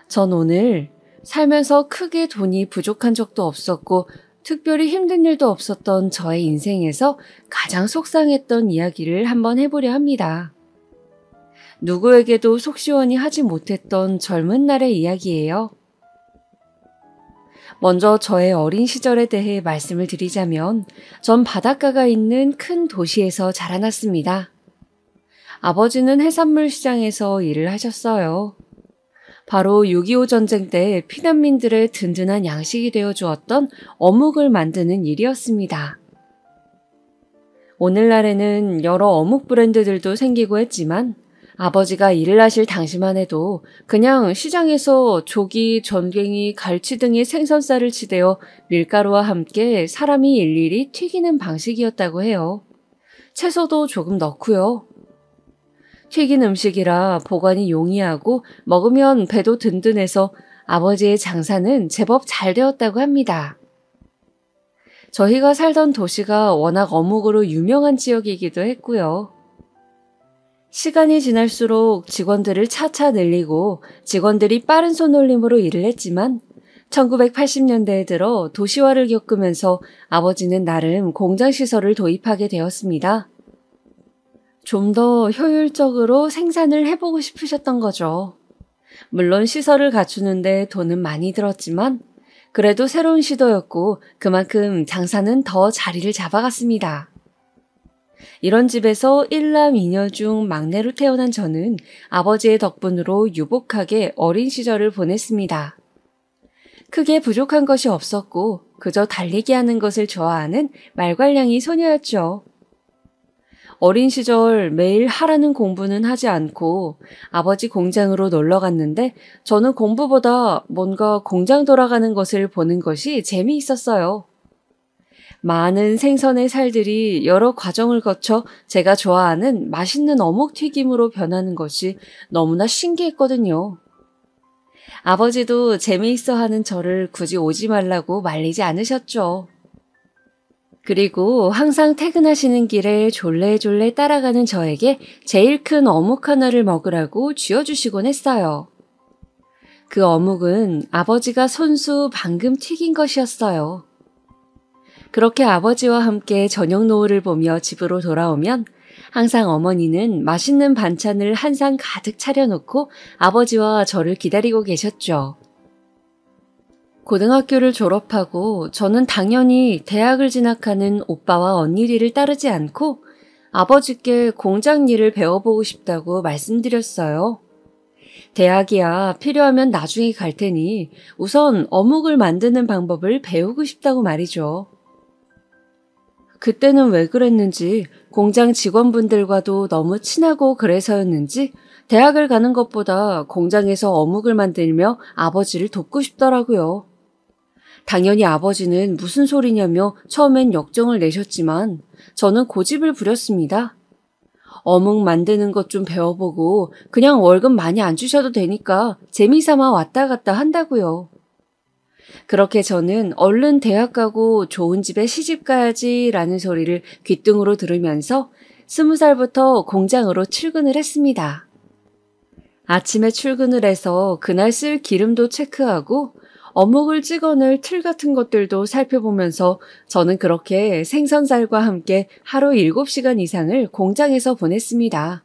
전 오늘 살면서 크게 돈이 부족한 적도 없었고 특별히 힘든 일도 없었던 저의 인생에서 가장 속상했던 이야기를 한번 해보려 합니다. 누구에게도 속 시원히 하지 못했던 젊은 날의 이야기예요. 먼저 저의 어린 시절에 대해 말씀을 드리자면 전 바닷가가 있는 큰 도시에서 자라났습니다. 아버지는 해산물 시장에서 일을 하셨어요. 바로 6.25 전쟁 때 피난민들의 든든한 양식이 되어 주었던 어묵을 만드는 일이었습니다. 오늘날에는 여러 어묵 브랜드들도 생기고 했지만 아버지가 일을 하실 당시만 해도 그냥 시장에서 조기, 전갱이, 갈치 등의 생선살을 치대어 밀가루와 함께 사람이 일일이 튀기는 방식이었다고 해요. 채소도 조금 넣고요. 튀긴 음식이라 보관이 용이하고 먹으면 배도 든든해서 아버지의 장사는 제법 잘 되었다고 합니다. 저희가 살던 도시가 워낙 어묵으로 유명한 지역이기도 했고요. 시간이 지날수록 직원들을 차차 늘리고 직원들이 빠른 손놀림으로 일을 했지만 1980년대에 들어 도시화를 겪으면서 아버지는 나름 공장시설을 도입하게 되었습니다. 좀 더 효율적으로 생산을 해보고 싶으셨던 거죠. 물론 시설을 갖추는데 돈은 많이 들었지만 그래도 새로운 시도였고 그만큼 장사는 더 자리를 잡아갔습니다. 이런 집에서 1남 2녀 중 막내로 태어난 저는 아버지의 덕분으로 유복하게 어린 시절을 보냈습니다. 크게 부족한 것이 없었고 그저 달리기 하는 것을 좋아하는 말괄량이 소녀였죠. 어린 시절 매일 하라는 공부는 하지 않고 아버지 공장으로 놀러 갔는데 저는 공부보다 뭔가 공장 돌아가는 것을 보는 것이 재미있었어요. 많은 생선의 살들이 여러 과정을 거쳐 제가 좋아하는 맛있는 어묵튀김으로 변하는 것이 너무나 신기했거든요. 아버지도 재미있어 하는 저를 굳이 오지 말라고 말리지 않으셨죠. 그리고 항상 퇴근하시는 길에 졸래졸래 따라가는 저에게 제일 큰 어묵 하나를 먹으라고 쥐어주시곤 했어요. 그 어묵은 아버지가 손수 방금 튀긴 것이었어요. 그렇게 아버지와 함께 저녁 노을을 보며 집으로 돌아오면 항상 어머니는 맛있는 반찬을 한 상 가득 차려놓고 아버지와 저를 기다리고 계셨죠. 고등학교를 졸업하고 저는 당연히 대학을 진학하는 오빠와 언니들을 따르지 않고 아버지께 공장 일을 배워보고 싶다고 말씀드렸어요. 대학이야 필요하면 나중에 갈 테니 우선 어묵을 만드는 방법을 배우고 싶다고 말이죠. 그때는 왜 그랬는지 공장 직원분들과도 너무 친하고 그래서였는지 대학을 가는 것보다 공장에서 어묵을 만들며 아버지를 돕고 싶더라고요. 당연히 아버지는 무슨 소리냐며 처음엔 역정을 내셨지만 저는 고집을 부렸습니다. 어묵 만드는 것 좀 배워보고 그냥 월급 많이 안 주셔도 되니까 재미삼아 왔다 갔다 한다고요. 그렇게 저는 얼른 대학 가고 좋은 집에 시집 가야지 라는 소리를 귓등으로 들으면서 20살부터 공장으로 출근을 했습니다. 아침에 출근을 해서 그날 쓸 기름도 체크하고 어묵을 찍어낼 틀 같은 것들도 살펴보면서 저는 그렇게 생선살과 함께 하루 7시간 이상을 공장에서 보냈습니다.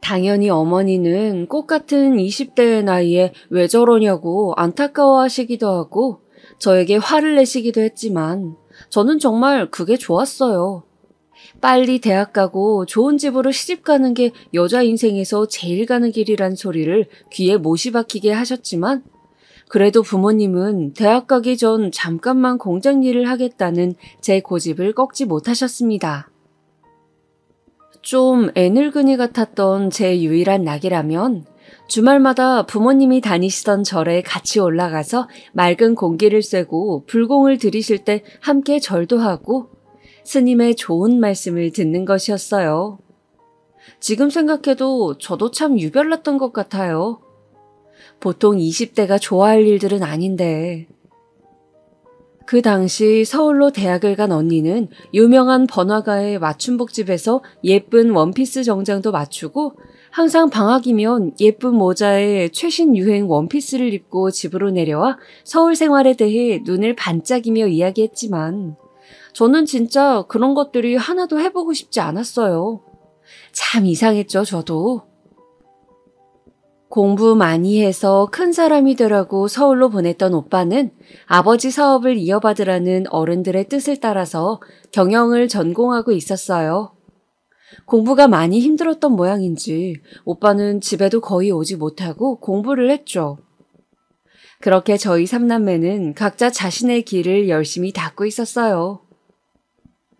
당연히 어머니는 꽃 같은 20대의 나이에 왜 저러냐고 안타까워하시기도 하고 저에게 화를 내시기도 했지만 저는 정말 그게 좋았어요. 빨리 대학 가고 좋은 집으로 시집 가는 게 여자 인생에서 제일 가는 길이란 소리를 귀에 못이 박히게 하셨지만 그래도 부모님은 대학 가기 전 잠깐만 공장 일을 하겠다는 제 고집을 꺾지 못하셨습니다. 좀 애늙은이 같았던 제 유일한 낙이라면 주말마다 부모님이 다니시던 절에 같이 올라가서 맑은 공기를 쐬고 불공을 들이실 때 함께 절도 하고 스님의 좋은 말씀을 듣는 것이었어요. 지금 생각해도 저도 참 유별났던 것 같아요. 보통 20대가 좋아할 일들은 아닌데. 그 당시 서울로 대학을 간 언니는 유명한 번화가의 맞춤복집에서 예쁜 원피스 정장도 맞추고 항상 방학이면 예쁜 모자에 최신 유행 원피스를 입고 집으로 내려와 서울 생활에 대해 눈을 반짝이며 이야기했지만 저는 진짜 그런 것들이 하나도 해보고 싶지 않았어요. 참 이상했죠, 저도. 공부 많이 해서 큰 사람이 되라고 서울로 보냈던 오빠는 아버지 사업을 이어받으라는 어른들의 뜻을 따라서 경영을 전공하고 있었어요. 공부가 많이 힘들었던 모양인지 오빠는 집에도 거의 오지 못하고 공부를 했죠. 그렇게 저희 삼남매는 각자 자신의 길을 열심히 닦고 있었어요.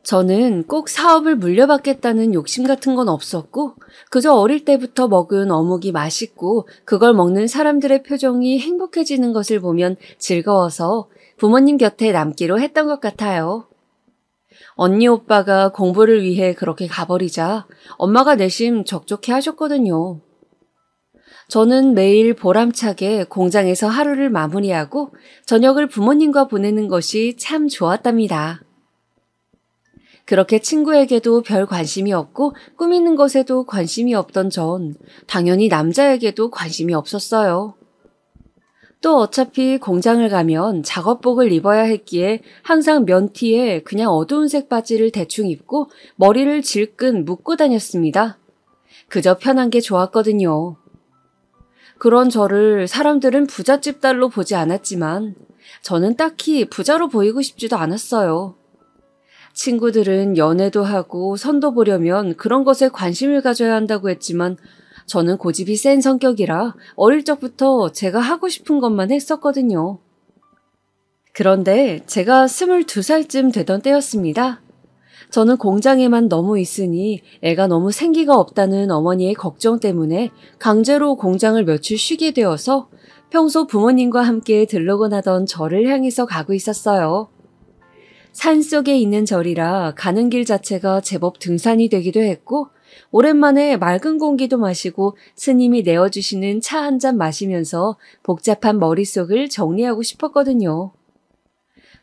저는 꼭 사업을 물려받겠다는 욕심 같은 건 없었고 그저 어릴 때부터 먹은 어묵이 맛있고 그걸 먹는 사람들의 표정이 행복해지는 것을 보면 즐거워서 부모님 곁에 남기로 했던 것 같아요. 언니 오빠가 공부를 위해 그렇게 가버리자 엄마가 내심 적적해 하셨거든요. 저는 매일 보람차게 공장에서 하루를 마무리하고 저녁을 부모님과 보내는 것이 참 좋았답니다. 그렇게 친구에게도 별 관심이 없고 꾸미는 것에도 관심이 없던 전 당연히 남자에게도 관심이 없었어요. 또 어차피 공장을 가면 작업복을 입어야 했기에 항상 면티에 그냥 어두운 색 바지를 대충 입고 머리를 질끈 묶고 다녔습니다. 그저 편한 게 좋았거든요. 그런 저를 사람들은 부잣집 딸로 보지 않았지만 저는 딱히 부자로 보이고 싶지도 않았어요. 친구들은 연애도 하고 선도 보려면 그런 것에 관심을 가져야 한다고 했지만 저는 고집이 센 성격이라 어릴 적부터 제가 하고 싶은 것만 했었거든요. 그런데 제가 22살쯤 되던 때였습니다. 저는 공장에만 너무 있으니 애가 너무 생기가 없다는 어머니의 걱정 때문에 강제로 공장을 며칠 쉬게 되어서 평소 부모님과 함께 들르곤 하던 절을 향해서 가고 있었어요. 산속에 있는 절이라 가는 길 자체가 제법 등산이 되기도 했고 오랜만에 맑은 공기도 마시고 스님이 내어주시는 차 한 잔 마시면서 복잡한 머릿속을 정리하고 싶었거든요.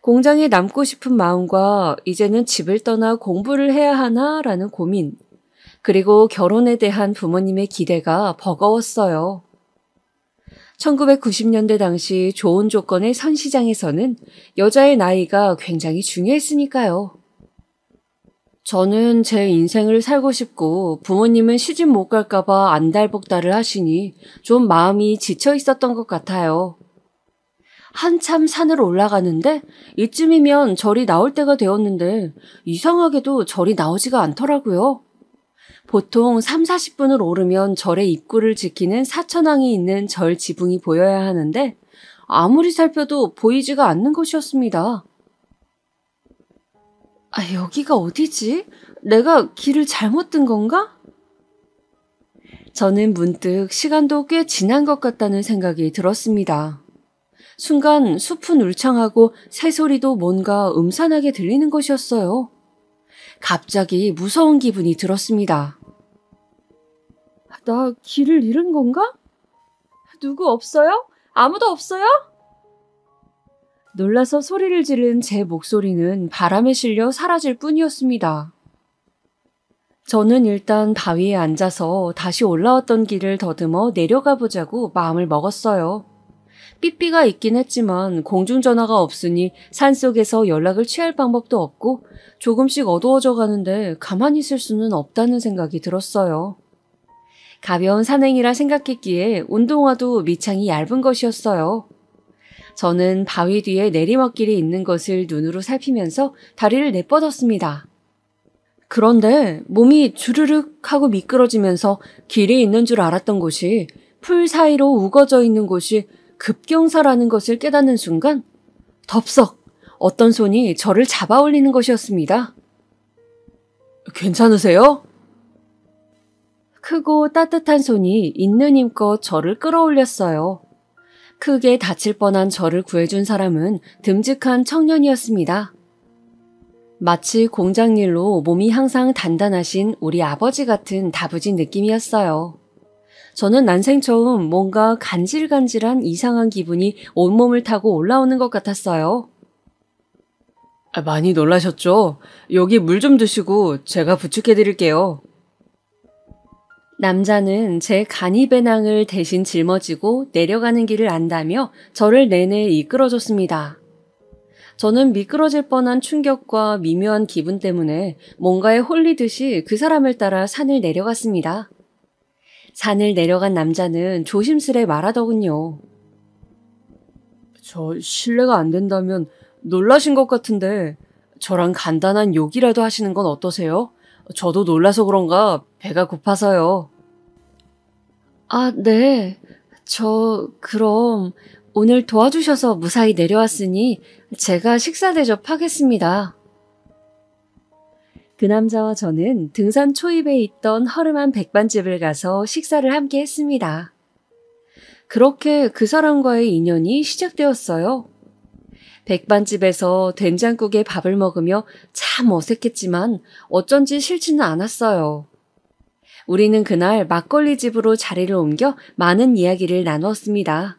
공장에 남고 싶은 마음과 이제는 집을 떠나 공부를 해야 하나라는 고민, 그리고 결혼에 대한 부모님의 기대가 버거웠어요. 1990년대 당시 좋은 조건의 선시장에서는 여자의 나이가 굉장히 중요했으니까요. 저는 제 인생을 살고 싶고 부모님은 시집 못 갈까봐 안달복달을 하시니 좀 마음이 지쳐 있었던 것 같아요. 한참 산을 올라가는데 이쯤이면 절이 나올 때가 되었는데 이상하게도 절이 나오지가 않더라고요. 보통 3, 40분을 오르면 절의 입구를 지키는 사천왕이 있는 절 지붕이 보여야 하는데 아무리 살펴도 보이지가 않는 것이었습니다. 여기가 어디지? 내가 길을 잘못 든 건가? 저는 문득 시간도 꽤 지난 것 같다는 생각이 들었습니다. 순간 숲은 울창하고 새소리도 뭔가 음산하게 들리는 것이었어요. 갑자기 무서운 기분이 들었습니다. 나 길을 잃은 건가? 누구 없어요? 아무도 없어요? 놀라서 소리를 지른 제 목소리는 바람에 실려 사라질 뿐이었습니다. 저는 일단 바위에 앉아서 다시 올라왔던 길을 더듬어 내려가 보자고 마음을 먹었어요. 삐삐가 있긴 했지만 공중전화가 없으니 산속에서 연락을 취할 방법도 없고 조금씩 어두워져 가는데 가만히 있을 수는 없다는 생각이 들었어요. 가벼운 산행이라 생각했기에 운동화도 밑창이 얇은 것이었어요. 저는 바위 뒤에 내리막길이 있는 것을 눈으로 살피면서 다리를 내뻗었습니다. 그런데 몸이 주르륵 하고 미끄러지면서 길이 있는 줄 알았던 곳이 풀 사이로 우거져 있는 곳이 급경사라는 것을 깨닫는 순간 덥석 어떤 손이 저를 잡아 올리는 것이었습니다. 괜찮으세요? 크고 따뜻한 손이 있는 힘껏 저를 끌어올렸어요. 크게 다칠 뻔한 저를 구해준 사람은 듬직한 청년이었습니다. 마치 공장일로 몸이 항상 단단하신 우리 아버지 같은 다부진 느낌이었어요. 저는 난생 처음 뭔가 간질간질한 이상한 기분이 온몸을 타고 올라오는 것 같았어요. 많이 놀라셨죠? 여기 물 좀 드시고 제가 부축해드릴게요. 남자는 제 간이배낭을 대신 짊어지고 내려가는 길을 안다며 저를 내내 이끌어줬습니다. 저는 미끄러질 뻔한 충격과 미묘한 기분 때문에 뭔가에 홀리듯이 그 사람을 따라 산을 내려갔습니다. 산을 내려간 남자는 조심스레 말하더군요. 저 실례가 안 된다면 놀라신 것 같은데 저랑 간단한 욕이라도 하시는 건 어떠세요? 저도 놀라서 그런가 배가 고파서요. 네. 그럼 오늘 도와주셔서 무사히 내려왔으니 제가 식사 대접하겠습니다. 그 남자와 저는 등산 초입에 있던 허름한 백반집을 가서 식사를 함께 했습니다. 그렇게 그 사람과의 인연이 시작되었어요. 백반집에서 된장국에 밥을 먹으며 참 어색했지만 어쩐지 싫지는 않았어요. 우리는 그날 막걸리 집으로 자리를 옮겨 많은 이야기를 나누었습니다.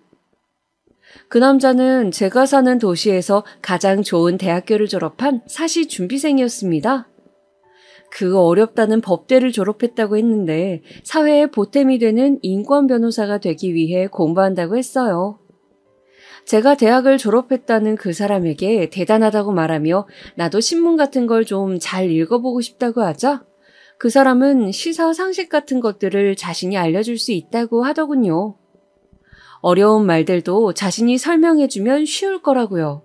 그 남자는 제가 사는 도시에서 가장 좋은 대학교를 졸업한 사시 준비생이었습니다. 그 어렵다는 법대를 졸업했다고 했는데 사회에 보탬이 되는 인권 변호사가 되기 위해 공부한다고 했어요. 제가 대학을 졸업했다는 그 사람에게 대단하다고 말하며 나도 신문 같은 걸 좀 잘 읽어보고 싶다고 하자 그 사람은 시사 상식 같은 것들을 자신이 알려줄 수 있다고 하더군요. 어려운 말들도 자신이 설명해주면 쉬울 거라고요.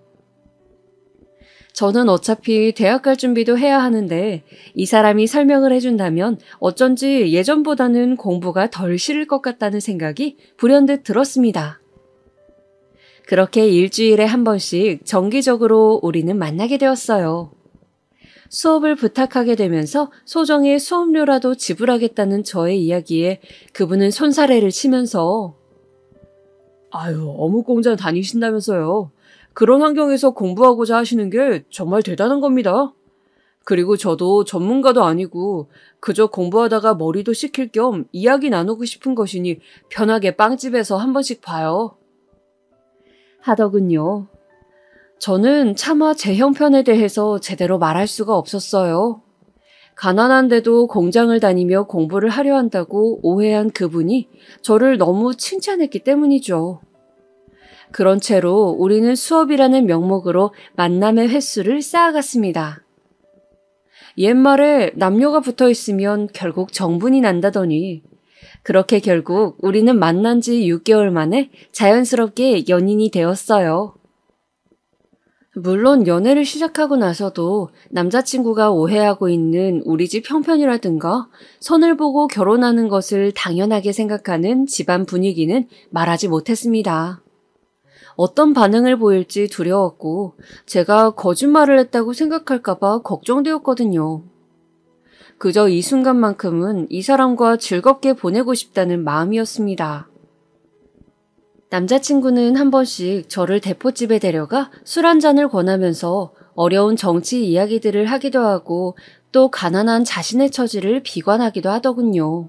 저는 어차피 대학 갈 준비도 해야 하는데 이 사람이 설명을 해준다면 어쩐지 예전보다는 공부가 덜 싫을 것 같다는 생각이 불현듯 들었습니다. 그렇게 일주일에 한 번씩 정기적으로 우리는 만나게 되었어요. 수업을 부탁하게 되면서 소정의 수업료라도 지불하겠다는 저의 이야기에 그분은 손사래를 치면서 어묵 공장 다니신다면서요. 그런 환경에서 공부하고자 하시는 게 정말 대단한 겁니다. 그리고 저도 전문가도 아니고 그저 공부하다가 머리도 식힐 겸 이야기 나누고 싶은 것이니 편하게 빵집에서 한 번씩 봐요. 하더군요. 저는 차마 제 형편에 대해서 제대로 말할 수가 없었어요. 가난한데도 공장을 다니며 공부를 하려 한다고 오해한 그분이 저를 너무 칭찬했기 때문이죠. 그런 채로 우리는 수업이라는 명목으로 만남의 횟수를 쌓아갔습니다. 옛말에 남녀가 붙어 있으면 결국 정분이 난다더니 그렇게 결국 우리는 만난 지 6개월 만에 자연스럽게 연인이 되었어요. 물론 연애를 시작하고 나서도 남자친구가 오해하고 있는 우리 집 형편이라든가 선을 보고 결혼하는 것을 당연하게 생각하는 집안 분위기는 말하지 못했습니다. 어떤 반응을 보일지 두려웠고 제가 거짓말을 했다고 생각할까봐 걱정되었거든요. 그저 이 순간만큼은 이 사람과 즐겁게 보내고 싶다는 마음이었습니다. 남자친구는 한 번씩 저를 대포집에 데려가 술 한 잔을 권하면서 어려운 정치 이야기들을 하기도 하고 또 가난한 자신의 처지를 비관하기도 하더군요.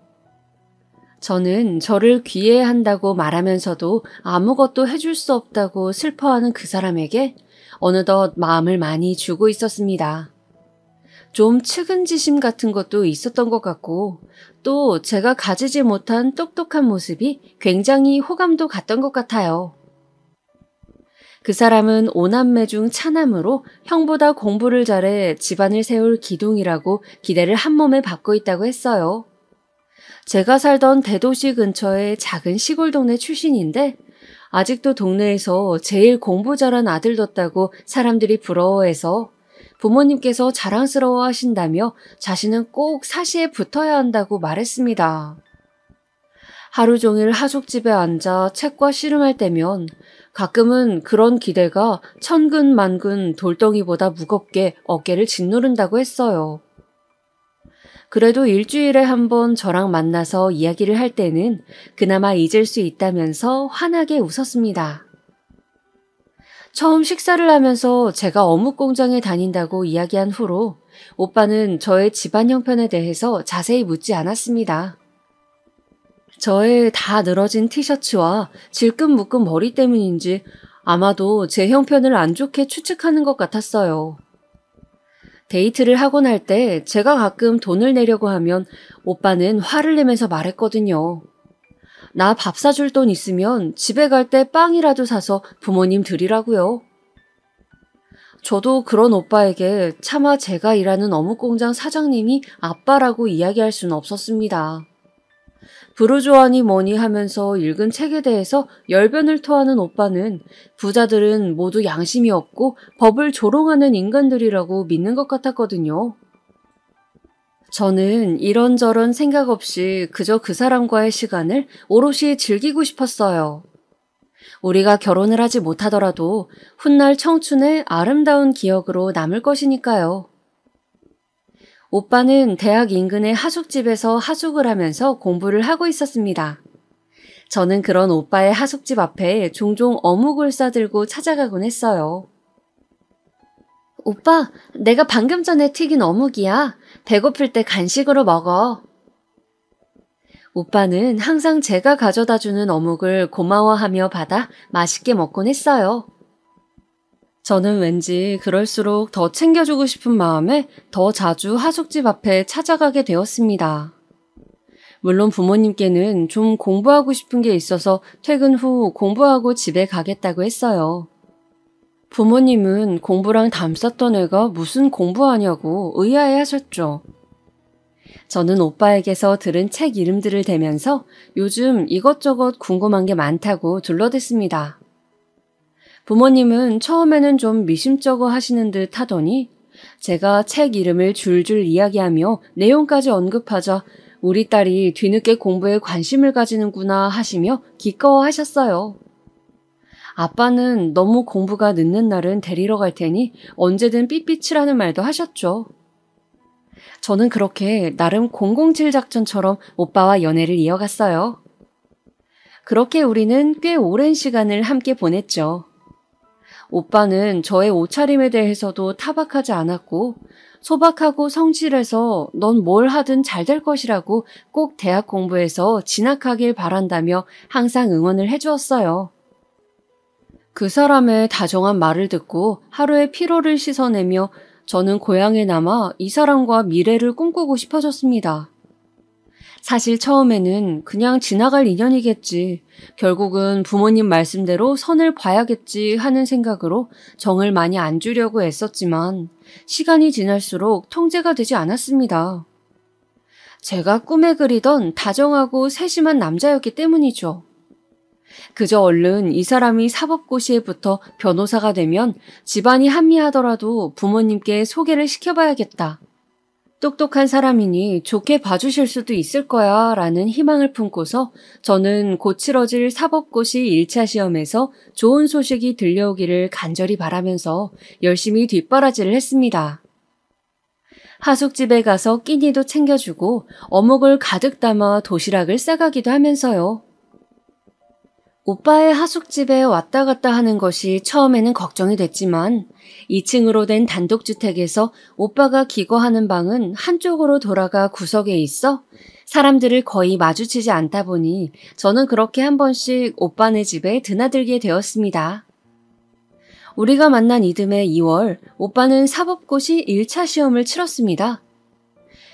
저는 저를 귀해한다고 말하면서도 아무것도 해줄 수 없다고 슬퍼하는 그 사람에게 어느덧 마음을 많이 주고 있었습니다. 좀 측은지심 같은 것도 있었던 것 같고 또 제가 가지지 못한 똑똑한 모습이 굉장히 호감도 갔던 것 같아요. 그 사람은 5남매 중 차남으로 형보다 공부를 잘해 집안을 세울 기둥이라고 기대를 한 몸에 받고 있다고 했어요. 제가 살던 대도시 근처의 작은 시골 동네 출신인데 아직도 동네에서 제일 공부 잘한 아들 뒀다고 사람들이 부러워해서 부모님께서 자랑스러워 하신다며 자신은 꼭 사시에 붙어야 한다고 말했습니다. 하루 종일 하숙집에 앉아 책과 씨름할 때면 가끔은 그런 기대가 천근만근 돌덩이보다 무겁게 어깨를 짓누른다고 했어요. 그래도 일주일에 한 번 저랑 만나서 이야기를 할 때는 그나마 잊을 수 있다면서 환하게 웃었습니다. 처음 식사를 하면서 제가 어묵 공장에 다닌다고 이야기한 후로 오빠는 저의 집안 형편에 대해서 자세히 묻지 않았습니다. 저의 다 늘어진 티셔츠와 질끈 묶은 머리 때문인지 아마도 제 형편을 안 좋게 추측하는 것 같았어요. 데이트를 하고 날 때 제가 가끔 돈을 내려고 하면 오빠는 화를 내면서 말했거든요. 나 밥 사줄 돈 있으면 집에 갈 때 빵이라도 사서 부모님 드리라고요. 저도 그런 오빠에게 차마 제가 일하는 어묵공장 사장님이 아빠라고 이야기할 수는 없었습니다. 부르주아니 뭐니 하면서 읽은 책에 대해서 열변을 토하는 오빠는 부자들은 모두 양심이 없고 법을 조롱하는 인간들이라고 믿는 것 같았거든요. 저는 이런저런 생각 없이 그저 그 사람과의 시간을 오롯이 즐기고 싶었어요. 우리가 결혼을 하지 못하더라도 훗날 청춘의 아름다운 기억으로 남을 것이니까요. 오빠는 대학 인근의 하숙집에서 하숙을 하면서 공부를 하고 있었습니다. 저는 그런 오빠의 하숙집 앞에 종종 어묵을 싸들고 찾아가곤 했어요. 오빠, 내가 방금 전에 튀긴 어묵이야. 배고플 때 간식으로 먹어. 오빠는 항상 제가 가져다주는 어묵을 고마워하며 받아 맛있게 먹곤 했어요. 저는 왠지 그럴수록 더 챙겨주고 싶은 마음에 더 자주 하숙집 앞에 찾아가게 되었습니다. 물론 부모님께는 좀 공부하고 싶은 게 있어서 퇴근 후 공부하고 집에 가겠다고 했어요. 부모님은 공부랑 담쌌던 애가 무슨 공부하냐고 의아해 하셨죠. 저는 오빠에게서 들은 책 이름들을 대면서 요즘 이것저것 궁금한 게 많다고 둘러댔습니다. 부모님은 처음에는 좀 미심쩍어 하시는 듯 하더니 제가 책 이름을 줄줄 이야기하며 내용까지 언급하자 우리 딸이 뒤늦게 공부에 관심을 가지는구나 하시며 기꺼워하셨어요. 아빠는 너무 공부가 늦는 날은 데리러 갈 테니 언제든 삐삐치라는 말도 하셨죠. 저는 그렇게 나름 007 작전처럼 오빠와 연애를 이어갔어요. 그렇게 우리는 꽤 오랜 시간을 함께 보냈죠. 오빠는 저의 옷차림에 대해서도 타박하지 않았고 소박하고 성실해서 넌 뭘 하든 잘 될 것이라고 꼭 대학 공부해서 진학하길 바란다며 항상 응원을 해주었어요. 그 사람의 다정한 말을 듣고 하루의 피로를 씻어내며 저는 고향에 남아 이 사람과 미래를 꿈꾸고 싶어졌습니다. 사실 처음에는 그냥 지나갈 인연이겠지, 결국은 부모님 말씀대로 선을 봐야겠지 하는 생각으로 정을 많이 안 주려고 애썼지만 시간이 지날수록 통제가 되지 않았습니다. 제가 꿈에 그리던 다정하고 세심한 남자였기 때문이죠. 그저 얼른 이 사람이 사법고시에 붙어 변호사가 되면 집안이 한미하더라도 부모님께 소개를 시켜봐야겠다. 똑똑한 사람이니 좋게 봐주실 수도 있을 거야 라는 희망을 품고서 저는 곧 치러질 사법고시 1차 시험에서 좋은 소식이 들려오기를 간절히 바라면서 열심히 뒷바라지를 했습니다. 하숙집에 가서 끼니도 챙겨주고 어묵을 가득 담아 도시락을 싸가기도 하면서요. 오빠의 하숙집에 왔다 갔다 하는 것이 처음에는 걱정이 됐지만 2층으로 된 단독주택에서 오빠가 기거하는 방은 한쪽으로 돌아가 구석에 있어 사람들을 거의 마주치지 않다 보니 저는 그렇게 한 번씩 오빠네 집에 드나들게 되었습니다. 우리가 만난 이듬해 2월, 오빠는 사법고시 1차 시험을 치렀습니다.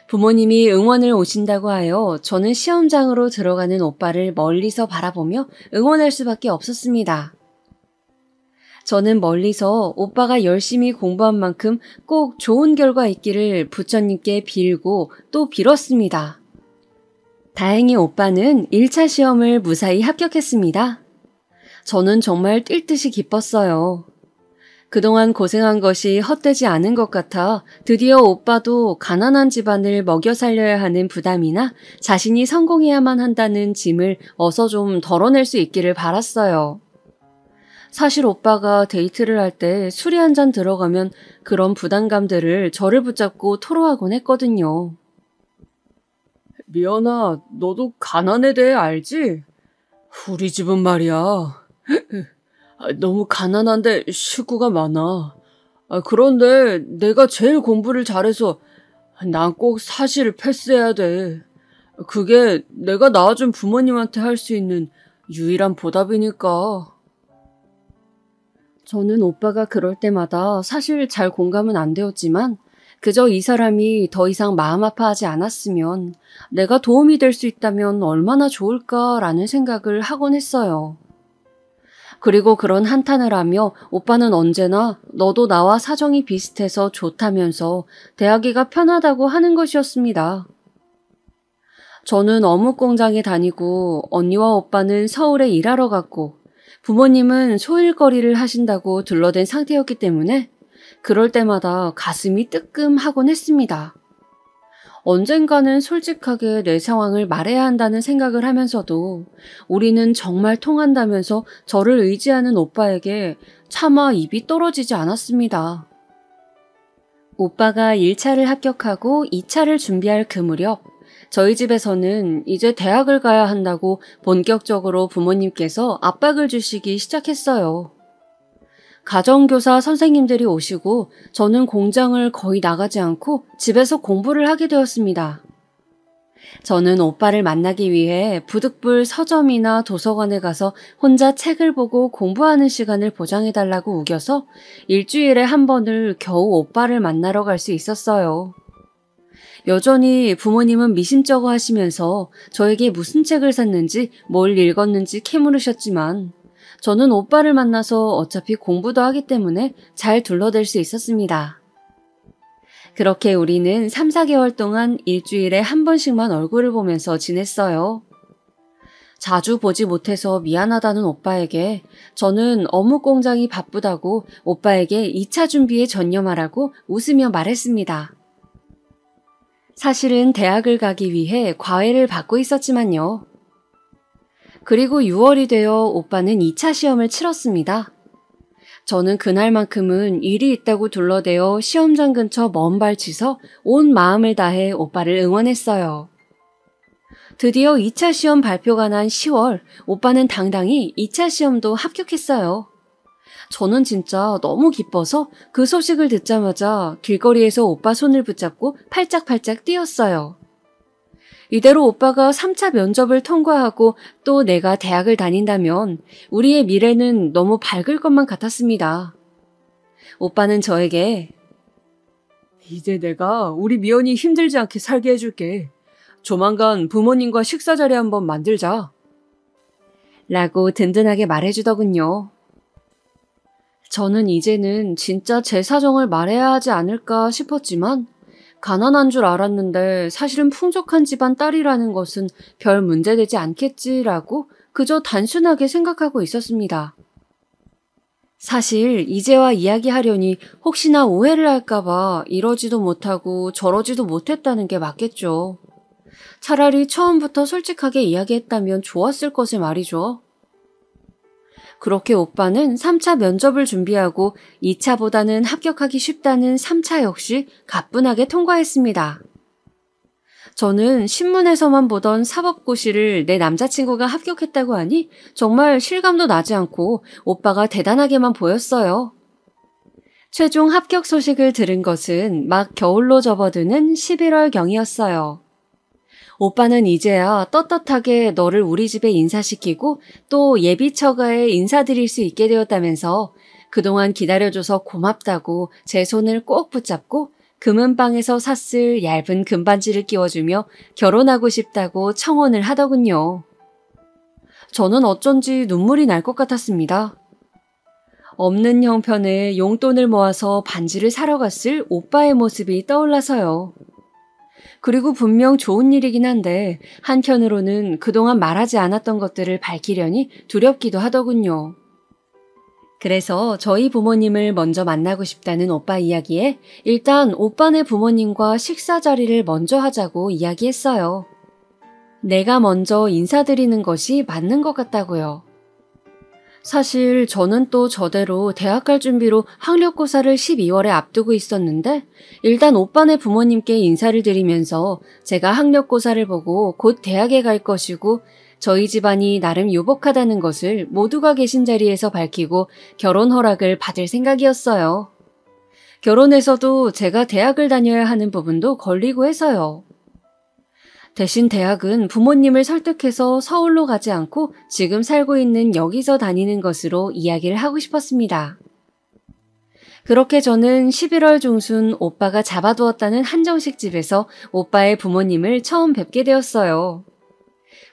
부모님이 응원을 오신다고 하여 저는 시험장으로 들어가는 오빠를 멀리서 바라보며 응원할 수밖에 없었습니다. 저는 멀리서 오빠가 열심히 공부한 만큼 꼭 좋은 결과 있기를 부처님께 빌고 또 빌었습니다. 다행히 오빠는 1차 시험을 무사히 합격했습니다. 저는 정말 뛸 듯이 기뻤어요. 그동안 고생한 것이 헛되지 않은 것 같아 드디어 오빠도 가난한 집안을 먹여 살려야 하는 부담이나 자신이 성공해야만 한다는 짐을 어서 좀 덜어낼 수 있기를 바랐어요. 사실 오빠가 데이트를 할 때 술이 한 잔 들어가면 그런 부담감들을 저를 붙잡고 토로하곤 했거든요. 미연아, 너도 가난에 대해 알지? 우리 집은 말이야. 너무 가난한데 식구가 많아. 그런데 내가 제일 공부를 잘해서 난 꼭 사시를 패스해야 돼. 그게 내가 낳아준 부모님한테 할 수 있는 유일한 보답이니까. 저는 오빠가 그럴 때마다 사실 잘 공감은 안 되었지만 그저 이 사람이 더 이상 마음 아파하지 않았으면 내가 도움이 될 수 있다면 얼마나 좋을까라는 생각을 하곤 했어요. 그리고 그런 한탄을 하며 오빠는 언제나 너도 나와 사정이 비슷해서 좋다면서 대하기가 편하다고 하는 것이었습니다. 저는 어묵 공장에 다니고 언니와 오빠는 서울에 일하러 갔고 부모님은 소일거리를 하신다고 둘러댄 상태였기 때문에 그럴 때마다 가슴이 뜨끔하곤 했습니다. 언젠가는 솔직하게 내 상황을 말해야 한다는 생각을 하면서도 우리는 정말 통한다면서 저를 의지하는 오빠에게 차마 입이 떨어지지 않았습니다. 오빠가 1차를 합격하고 2차를 준비할 그 무렵 저희 집에서는 이제 대학을 가야 한다고 본격적으로 부모님께서 압박을 주시기 시작했어요. 가정교사 선생님들이 오시고 저는 공장을 거의 나가지 않고 집에서 공부를 하게 되었습니다. 저는 오빠를 만나기 위해 부득불 서점이나 도서관에 가서 혼자 책을 보고 공부하는 시간을 보장해달라고 우겨서 일주일에 한 번을 겨우 오빠를 만나러 갈 수 있었어요. 여전히 부모님은 미심쩍어 하시면서 저에게 무슨 책을 샀는지 뭘 읽었는지 캐물으셨지만 저는 오빠를 만나서 어차피 공부도 하기 때문에 잘 둘러댈 수 있었습니다. 그렇게 우리는 3, 4개월 동안 일주일에 한 번씩만 얼굴을 보면서 지냈어요. 자주 보지 못해서 미안하다는 오빠에게 저는 어묵 공장이 바쁘다고 오빠에게 2차 준비에 전념하라고 웃으며 말했습니다. 사실은 대학을 가기 위해 과외를 받고 있었지만요. 그리고 6월이 되어 오빠는 2차 시험을 치렀습니다. 저는 그날만큼은 일이 있다고 둘러대어 시험장 근처 먼 발치서 온 마음을 다해 오빠를 응원했어요. 드디어 2차 시험 발표가 난 10월, 오빠는 당당히 2차 시험도 합격했어요. 저는 진짜 너무 기뻐서 그 소식을 듣자마자 길거리에서 오빠 손을 붙잡고 팔짝팔짝 뛰었어요. 이대로 오빠가 3차 면접을 통과하고 또 내가 대학을 다닌다면 우리의 미래는 너무 밝을 것만 같았습니다. 오빠는 저에게 이제 내가 우리 미연이 힘들지 않게 살게 해줄게. 조만간 부모님과 식사 자리 한번 만들자. 라고 든든하게 말해주더군요. 저는 이제는 진짜 제 사정을 말해야 하지 않을까 싶었지만 가난한 줄 알았는데 사실은 풍족한 집안 딸이라는 것은 별 문제되지 않겠지라고 그저 단순하게 생각하고 있었습니다. 사실 이제와 이야기하려니 혹시나 오해를 할까봐 이러지도 못하고 저러지도 못했다는 게 맞겠죠. 차라리 처음부터 솔직하게 이야기했다면 좋았을 것을 말이죠. 그렇게 오빠는 3차 면접을 준비하고 2차보다는 합격하기 쉽다는 3차 역시 가뿐하게 통과했습니다. 저는 신문에서만 보던 사법고시를 내 남자친구가 합격했다고 하니 정말 실감도 나지 않고 오빠가 대단하게만 보였어요. 최종 합격 소식을 들은 것은 막 겨울로 접어드는 11월경이었어요. 오빠는 이제야 떳떳하게 너를 우리 집에 인사시키고 또 예비 처가에 인사드릴 수 있게 되었다면서 그동안 기다려줘서 고맙다고 제 손을 꼭 붙잡고 금은방에서 샀을 얇은 금반지를 끼워주며 결혼하고 싶다고 청혼을 하더군요. 저는 어쩐지 눈물이 날 것 같았습니다. 없는 형편에 용돈을 모아서 반지를 사러 갔을 오빠의 모습이 떠올라서요. 그리고 분명 좋은 일이긴 한데 한편으로는 그동안 말하지 않았던 것들을 밝히려니 두렵기도 하더군요. 그래서 저희 부모님을 먼저 만나고 싶다는 오빠 이야기에 일단 오빠네 부모님과 식사 자리를 먼저 하자고 이야기했어요. 내가 먼저 인사드리는 것이 맞는 것 같다고요. 사실 저는 또 저대로 대학 갈 준비로 학력고사를 12월에 앞두고 있었는데 일단 오빠네 부모님께 인사를 드리면서 제가 학력고사를 보고 곧 대학에 갈 것이고 저희 집안이 나름 유복하다는 것을 모두가 계신 자리에서 밝히고 결혼 허락을 받을 생각이었어요. 결혼해서도 제가 대학을 다녀야 하는 부분도 걸리고 해서요. 대신 대학은 부모님을 설득해서 서울로 가지 않고 지금 살고 있는 여기서 다니는 것으로 이야기를 하고 싶었습니다. 그렇게 저는 11월 중순 오빠가 잡아두었다는 한정식 집에서 오빠의 부모님을 처음 뵙게 되었어요.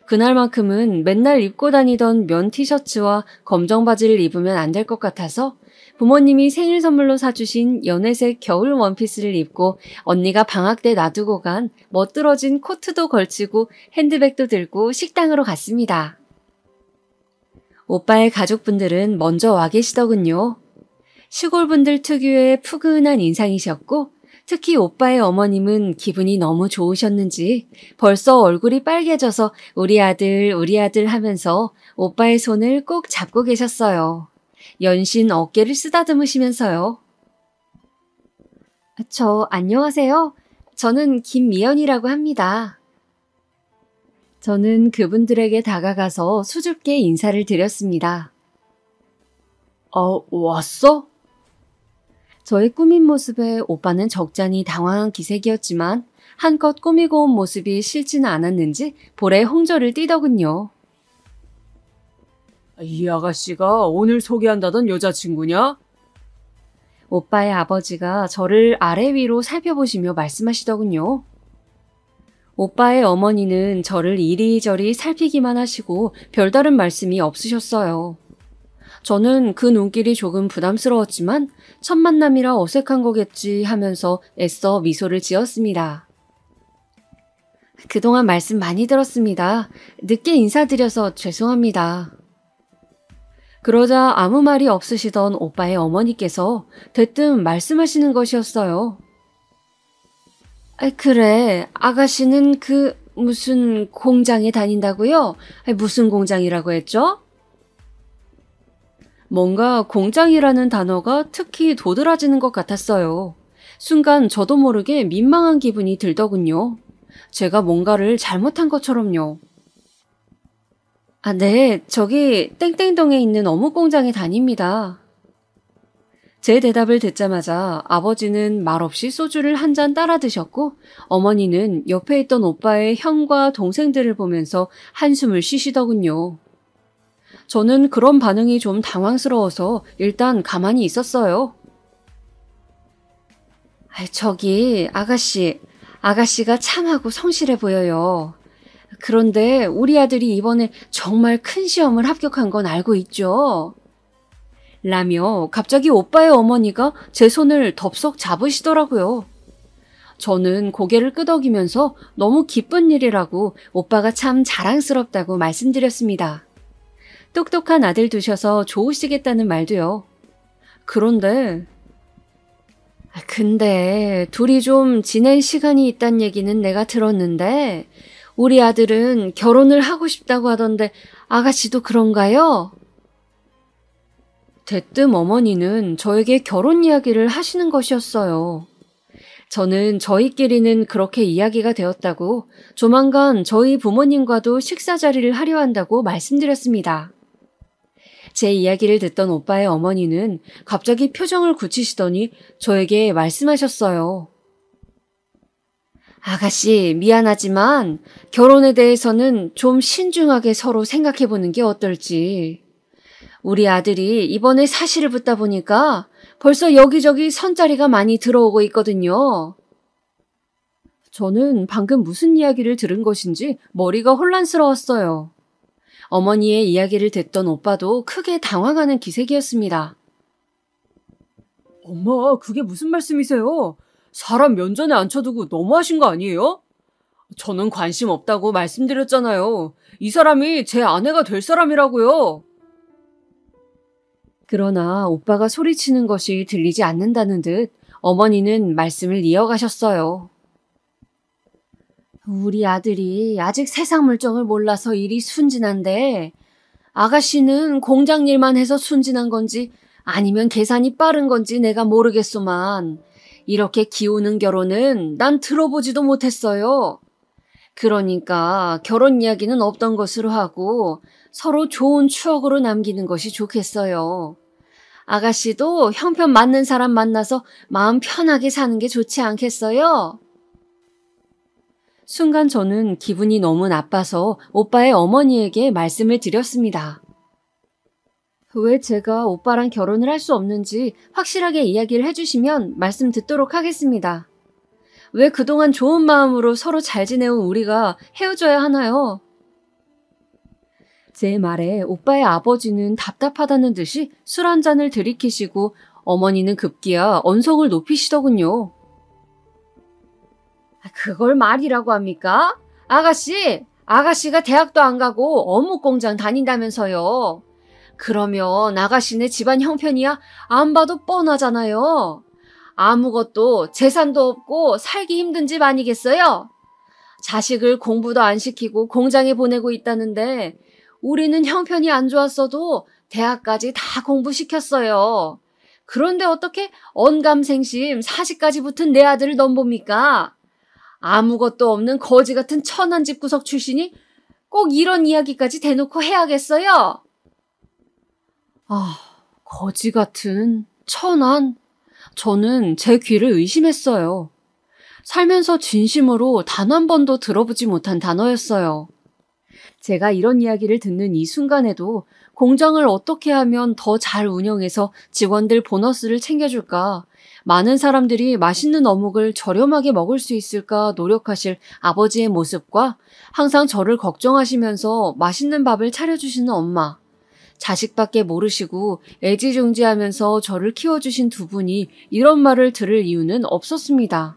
그날만큼은 맨날 입고 다니던 면 티셔츠와 검정 바지를 입으면 안 될 것 같아서 부모님이 생일 선물로 사주신 연회색 겨울 원피스를 입고 언니가 방학 때 놔두고 간 멋들어진 코트도 걸치고 핸드백도 들고 식당으로 갔습니다. 오빠의 가족분들은 먼저 와 계시더군요. 시골분들 특유의 푸근한 인상이셨고 특히 오빠의 어머님은 기분이 너무 좋으셨는지 벌써 얼굴이 빨개져서 우리 아들 하면서 오빠의 손을 꼭 잡고 계셨어요. 연신 어깨를 쓰다듬으시면서요. 안녕하세요. 저는 김미연이라고 합니다. 저는 그분들에게 다가가서 수줍게 인사를 드렸습니다. 왔어? 저의 꾸민 모습에 오빠는 적잖이 당황한 기색이었지만 한껏 꾸미고 온 모습이 싫지는 않았는지 볼에 홍조를 띠더군요. 이 아가씨가 오늘 소개한다던 여자친구냐? 오빠의 아버지가 저를 아래 위로 살펴보시며 말씀하시더군요. 오빠의 어머니는 저를 이리저리 살피기만 하시고 별다른 말씀이 없으셨어요. 저는 그 눈길이 조금 부담스러웠지만 첫 만남이라 어색한 거겠지 하면서 애써 미소를 지었습니다. 그동안 말씀 많이 들었습니다. 늦게 인사드려서 죄송합니다. 그러자 아무 말이 없으시던 오빠의 어머니께서 대뜸 말씀하시는 것이었어요. 그래, 아가씨는 무슨 공장에 다닌다고요? 무슨 공장이라고 했죠? 뭔가 공장이라는 단어가 특히 도드라지는 것 같았어요. 순간 저도 모르게 민망한 기분이 들더군요. 제가 뭔가를 잘못한 것처럼요. 네, 저기 땡땡동에 있는 어묵 공장에 다닙니다. 제 대답을 듣자마자 아버지는 말없이 소주를 한 잔 따라 드셨고 어머니는 옆에 있던 오빠의 형과 동생들을 보면서 한숨을 쉬시더군요. 저는 그런 반응이 좀 당황스러워서 일단 가만히 있었어요. 저기 아가씨가 참하고 성실해 보여요. 그런데 우리 아들이 이번에 정말 큰 시험을 합격한 건 알고 있죠? 라며 갑자기 오빠의 어머니가 제 손을 덥석 잡으시더라고요. 저는 고개를 끄덕이면서 너무 기쁜 일이라고 오빠가 참 자랑스럽다고 말씀드렸습니다. 똑똑한 아들 두셔서 좋으시겠다는 말도요. 근데 둘이 좀 지낼 시간이 있단 얘기는 내가 들었는데 우리 아들은 결혼을 하고 싶다고 하던데 아가씨도 그런가요? 대뜸 어머니는 저에게 결혼 이야기를 하시는 것이었어요. 저는 저희끼리는 그렇게 이야기가 되었다고 조만간 저희 부모님과도 식사 자리를 하려 한다고 말씀드렸습니다. 제 이야기를 듣던 오빠의 어머니는 갑자기 표정을 굳히시더니 저에게 말씀하셨어요. 아가씨, 미안하지만 결혼에 대해서는 좀 신중하게 서로 생각해보는 게 어떨지. 우리 아들이 이번에 사시를 붙다 보니까 벌써 여기저기 선자리가 많이 들어오고 있거든요. 저는 방금 무슨 이야기를 들은 것인지 머리가 혼란스러웠어요. 어머니의 이야기를 듣던 오빠도 크게 당황하는 기색이었습니다. 엄마, 그게 무슨 말씀이세요? 사람 면전에 앉혀두고 너무하신 거 아니에요? 저는 관심 없다고 말씀드렸잖아요. 이 사람이 제 아내가 될 사람이라고요. 그러나 오빠가 소리치는 것이 들리지 않는다는 듯 어머니는 말씀을 이어가셨어요. 우리 아들이 아직 세상 물정을 몰라서 일이 순진한데 아가씨는 공장 일만 해서 순진한 건지 아니면 계산이 빠른 건지 내가 모르겠소만 이렇게 기우는 결혼은 난 들어보지도 못했어요. 그러니까 결혼 이야기는 없던 것으로 하고 서로 좋은 추억으로 남기는 것이 좋겠어요. 아가씨도 형편 맞는 사람 만나서 마음 편하게 사는 게 좋지 않겠어요? 순간 저는 기분이 너무 나빠서 오빠의 어머니에게 말씀을 드렸습니다. 왜 제가 오빠랑 결혼을 할 수 없는지 확실하게 이야기를 해주시면 말씀 듣도록 하겠습니다. 왜 그동안 좋은 마음으로 서로 잘 지내온 우리가 헤어져야 하나요? 제 말에 오빠의 아버지는 답답하다는 듯이 술 한 잔을 들이키시고 어머니는 급기야 언성을 높이시더군요. 그걸 말이라고 합니까? 아가씨가 대학도 안 가고 어묵 공장 다닌다면서요. 그러면 아가씨네 집안 형편이야 안 봐도 뻔하잖아요. 아무것도 재산도 없고 살기 힘든 집 아니겠어요? 자식을 공부도 안 시키고 공장에 보내고 있다는데 우리는 형편이 안 좋았어도 대학까지 다 공부시켰어요. 그런데 어떻게 언감생심 사시까지 붙은 내 아들을 넘봅니까? 아무것도 없는 거지 같은 천한 집구석 출신이 꼭 이런 이야기까지 대놓고 해야겠어요? 거지 같은 천한. 저는 제 귀를 의심했어요. 살면서 진심으로 단 한 번도 들어보지 못한 단어였어요. 제가 이런 이야기를 듣는 이 순간에도 공장을 어떻게 하면 더 잘 운영해서 직원들 보너스를 챙겨줄까, 많은 사람들이 맛있는 어묵을 저렴하게 먹을 수 있을까 노력하실 아버지의 모습과 항상 저를 걱정하시면서 맛있는 밥을 차려주시는 엄마, 자식밖에 모르시고 애지중지하면서 저를 키워주신 두 분이 이런 말을 들을 이유는 없었습니다.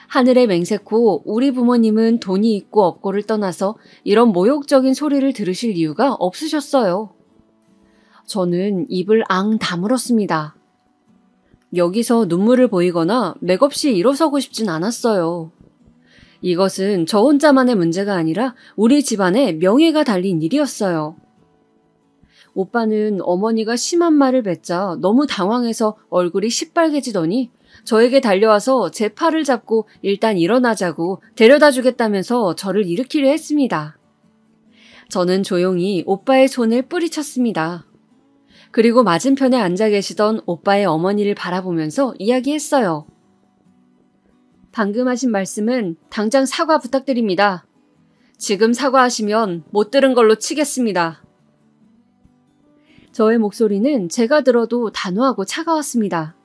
하늘의 맹세코 우리 부모님은 돈이 있고 없고를 떠나서 이런 모욕적인 소리를 들으실 이유가 없으셨어요. 저는 입을 앙 다물었습니다. 여기서 눈물을 보이거나 맥없이 일어서고 싶진 않았어요. 이것은 저 혼자만의 문제가 아니라 우리 집안의 명예가 달린 일이었어요. 오빠는 어머니가 심한 말을 뱉자 너무 당황해서 얼굴이 시빨개지더니 저에게 달려와서 제 팔을 잡고 일단 일어나자고 데려다 주겠다면서 저를 일으키려 했습니다. 저는 조용히 오빠의 손을 뿌리쳤습니다. 그리고 맞은편에 앉아 계시던 오빠의 어머니를 바라보면서 이야기했어요. 방금 하신 말씀은 당장 사과 부탁드립니다. 지금 사과하시면 못 들은 걸로 치겠습니다. 저의 목소리는 제가 들어도 단호하고 차가웠습니다.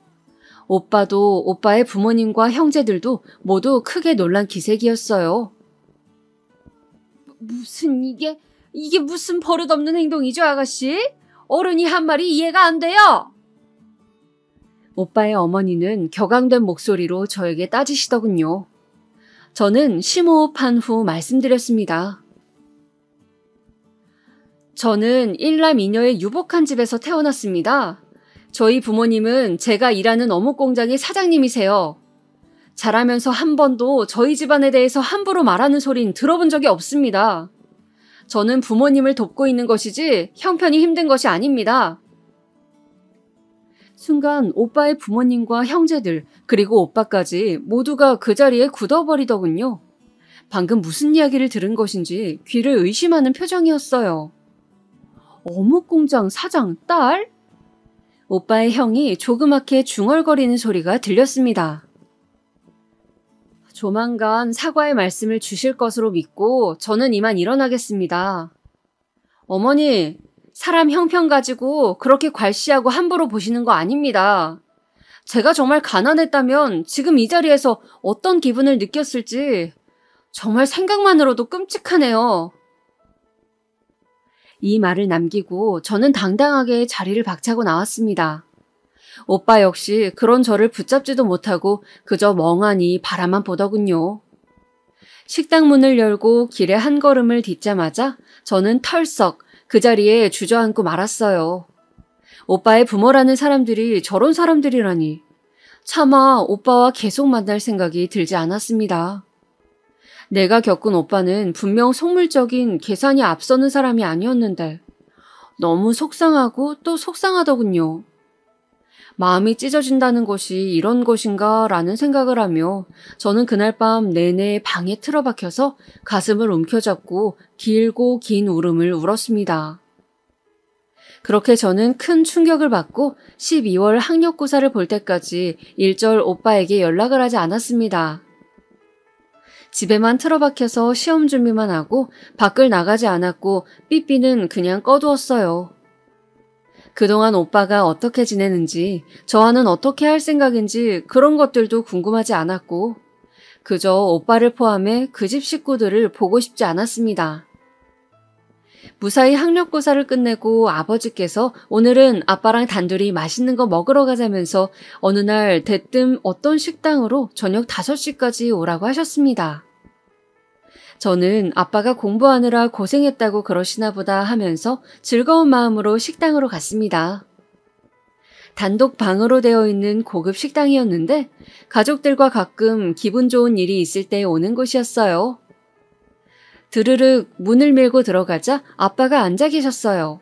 오빠도 오빠의 부모님과 형제들도 모두 크게 놀란 기색이었어요. 이게 무슨 버릇없는 행동이죠, 아가씨? 어른이 한 말이 이해가 안 돼요. 오빠의 어머니는 격앙된 목소리로 저에게 따지시더군요. 저는 심호흡한 후 말씀드렸습니다. 저는 일남 이녀의 유복한 집에서 태어났습니다. 저희 부모님은 제가 일하는 어묵 공장의 사장님이세요. 자라면서 한 번도 저희 집안에 대해서 함부로 말하는 소린 들어본 적이 없습니다. 저는 부모님을 돕고 있는 것이지 형편이 힘든 것이 아닙니다. 순간 오빠의 부모님과 형제들 그리고 오빠까지 모두가 그 자리에 굳어버리더군요. 방금 무슨 이야기를 들은 것인지 귀를 의심하는 표정이었어요. 어묵공장 사장 딸? 오빠의 형이 조그맣게 중얼거리는 소리가 들렸습니다. 조만간 사과의 말씀을 주실 것으로 믿고 저는 이만 일어나겠습니다. 어머니, 사람 형편 가지고 그렇게 괄시하고 함부로 보시는 거 아닙니다. 제가 정말 가난했다면 지금 이 자리에서 어떤 기분을 느꼈을지 정말 생각만으로도 끔찍하네요. 이 말을 남기고 저는 당당하게 자리를 박차고 나왔습니다. 오빠 역시 그런 저를 붙잡지도 못하고 그저 멍하니 바라만 보더군요. 식당 문을 열고 길에 한 걸음을 딛자마자 저는 털썩 그 자리에 주저앉고 말았어요. 오빠의 부모라는 사람들이 저런 사람들이라니. 차마 오빠와 계속 만날 생각이 들지 않았습니다. 내가 겪은 오빠는 분명 속물적인 계산이 앞서는 사람이 아니었는데 너무 속상하고 또 속상하더군요. 마음이 찢어진다는 것이 이런 것인가 라는 생각을 하며 저는 그날 밤 내내 방에 틀어박혀서 가슴을 움켜잡고 길고 긴 울음을 울었습니다. 그렇게 저는 큰 충격을 받고 12월 학력고사를 볼 때까지 일절 오빠에게 연락을 하지 않았습니다. 집에만 틀어박혀서 시험 준비만 하고 밖을 나가지 않았고 삐삐는 그냥 꺼두었어요. 그동안 오빠가 어떻게 지내는지, 저와는 어떻게 할 생각인지 그런 것들도 궁금하지 않았고 그저 오빠를 포함해 그 집 식구들을 보고 싶지 않았습니다. 무사히 학력고사를 끝내고 아버지께서 오늘은 아빠랑 단둘이 맛있는 거 먹으러 가자면서 어느 날 대뜸 어떤 식당으로 저녁 5시까지 오라고 하셨습니다. 저는 아빠가 공부하느라 고생했다고 그러시나 보다 하면서 즐거운 마음으로 식당으로 갔습니다. 단독 방으로 되어 있는 고급 식당이었는데 가족들과 가끔 기분 좋은 일이 있을 때 오는 곳이었어요. 드르륵 문을 밀고 들어가자 아빠가 앉아 계셨어요.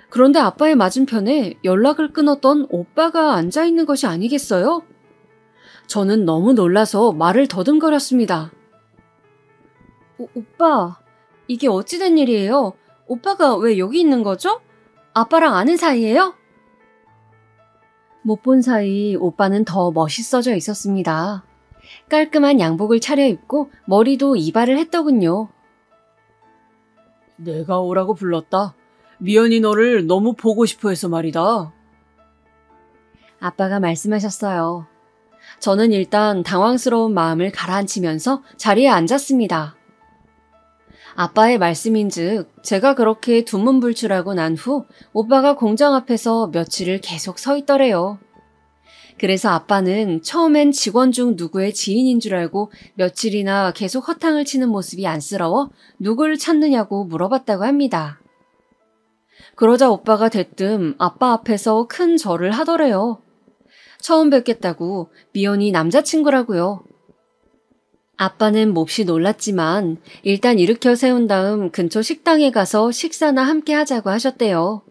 그런데 아빠의 맞은편에 연락을 끊었던 오빠가 앉아 있는 것이 아니겠어요? 저는 너무 놀라서 말을 더듬거렸습니다. 오빠, 이게 어찌된 일이에요? 오빠가 왜 여기 있는 거죠? 아빠랑 아는 사이예요? 못 본 사이 오빠는 더 멋있어져 있었습니다. 깔끔한 양복을 차려입고 머리도 이발을 했더군요. 내가 오라고 불렀다. 미연이 너를 너무 보고 싶어 해서 말이다. 아빠가 말씀하셨어요. 저는 일단 당황스러운 마음을 가라앉히면서 자리에 앉았습니다. 아빠의 말씀인즉 제가 그렇게 두문불출하고 난 후 오빠가 공장 앞에서 며칠을 계속 서 있더래요. 그래서 아빠는 처음엔 직원 중 누구의 지인인 줄 알고 며칠이나 계속 허탕을 치는 모습이 안쓰러워 누구를 찾느냐고 물어봤다고 합니다. 그러자 오빠가 대뜸 아빠 앞에서 큰 절을 하더래요. 처음 뵙겠다고 미연이 남자친구라고요. 아빠는 몹시 놀랐지만 일단 일으켜 세운 다음 근처 식당에 가서 식사나 함께 하자고 하셨대요.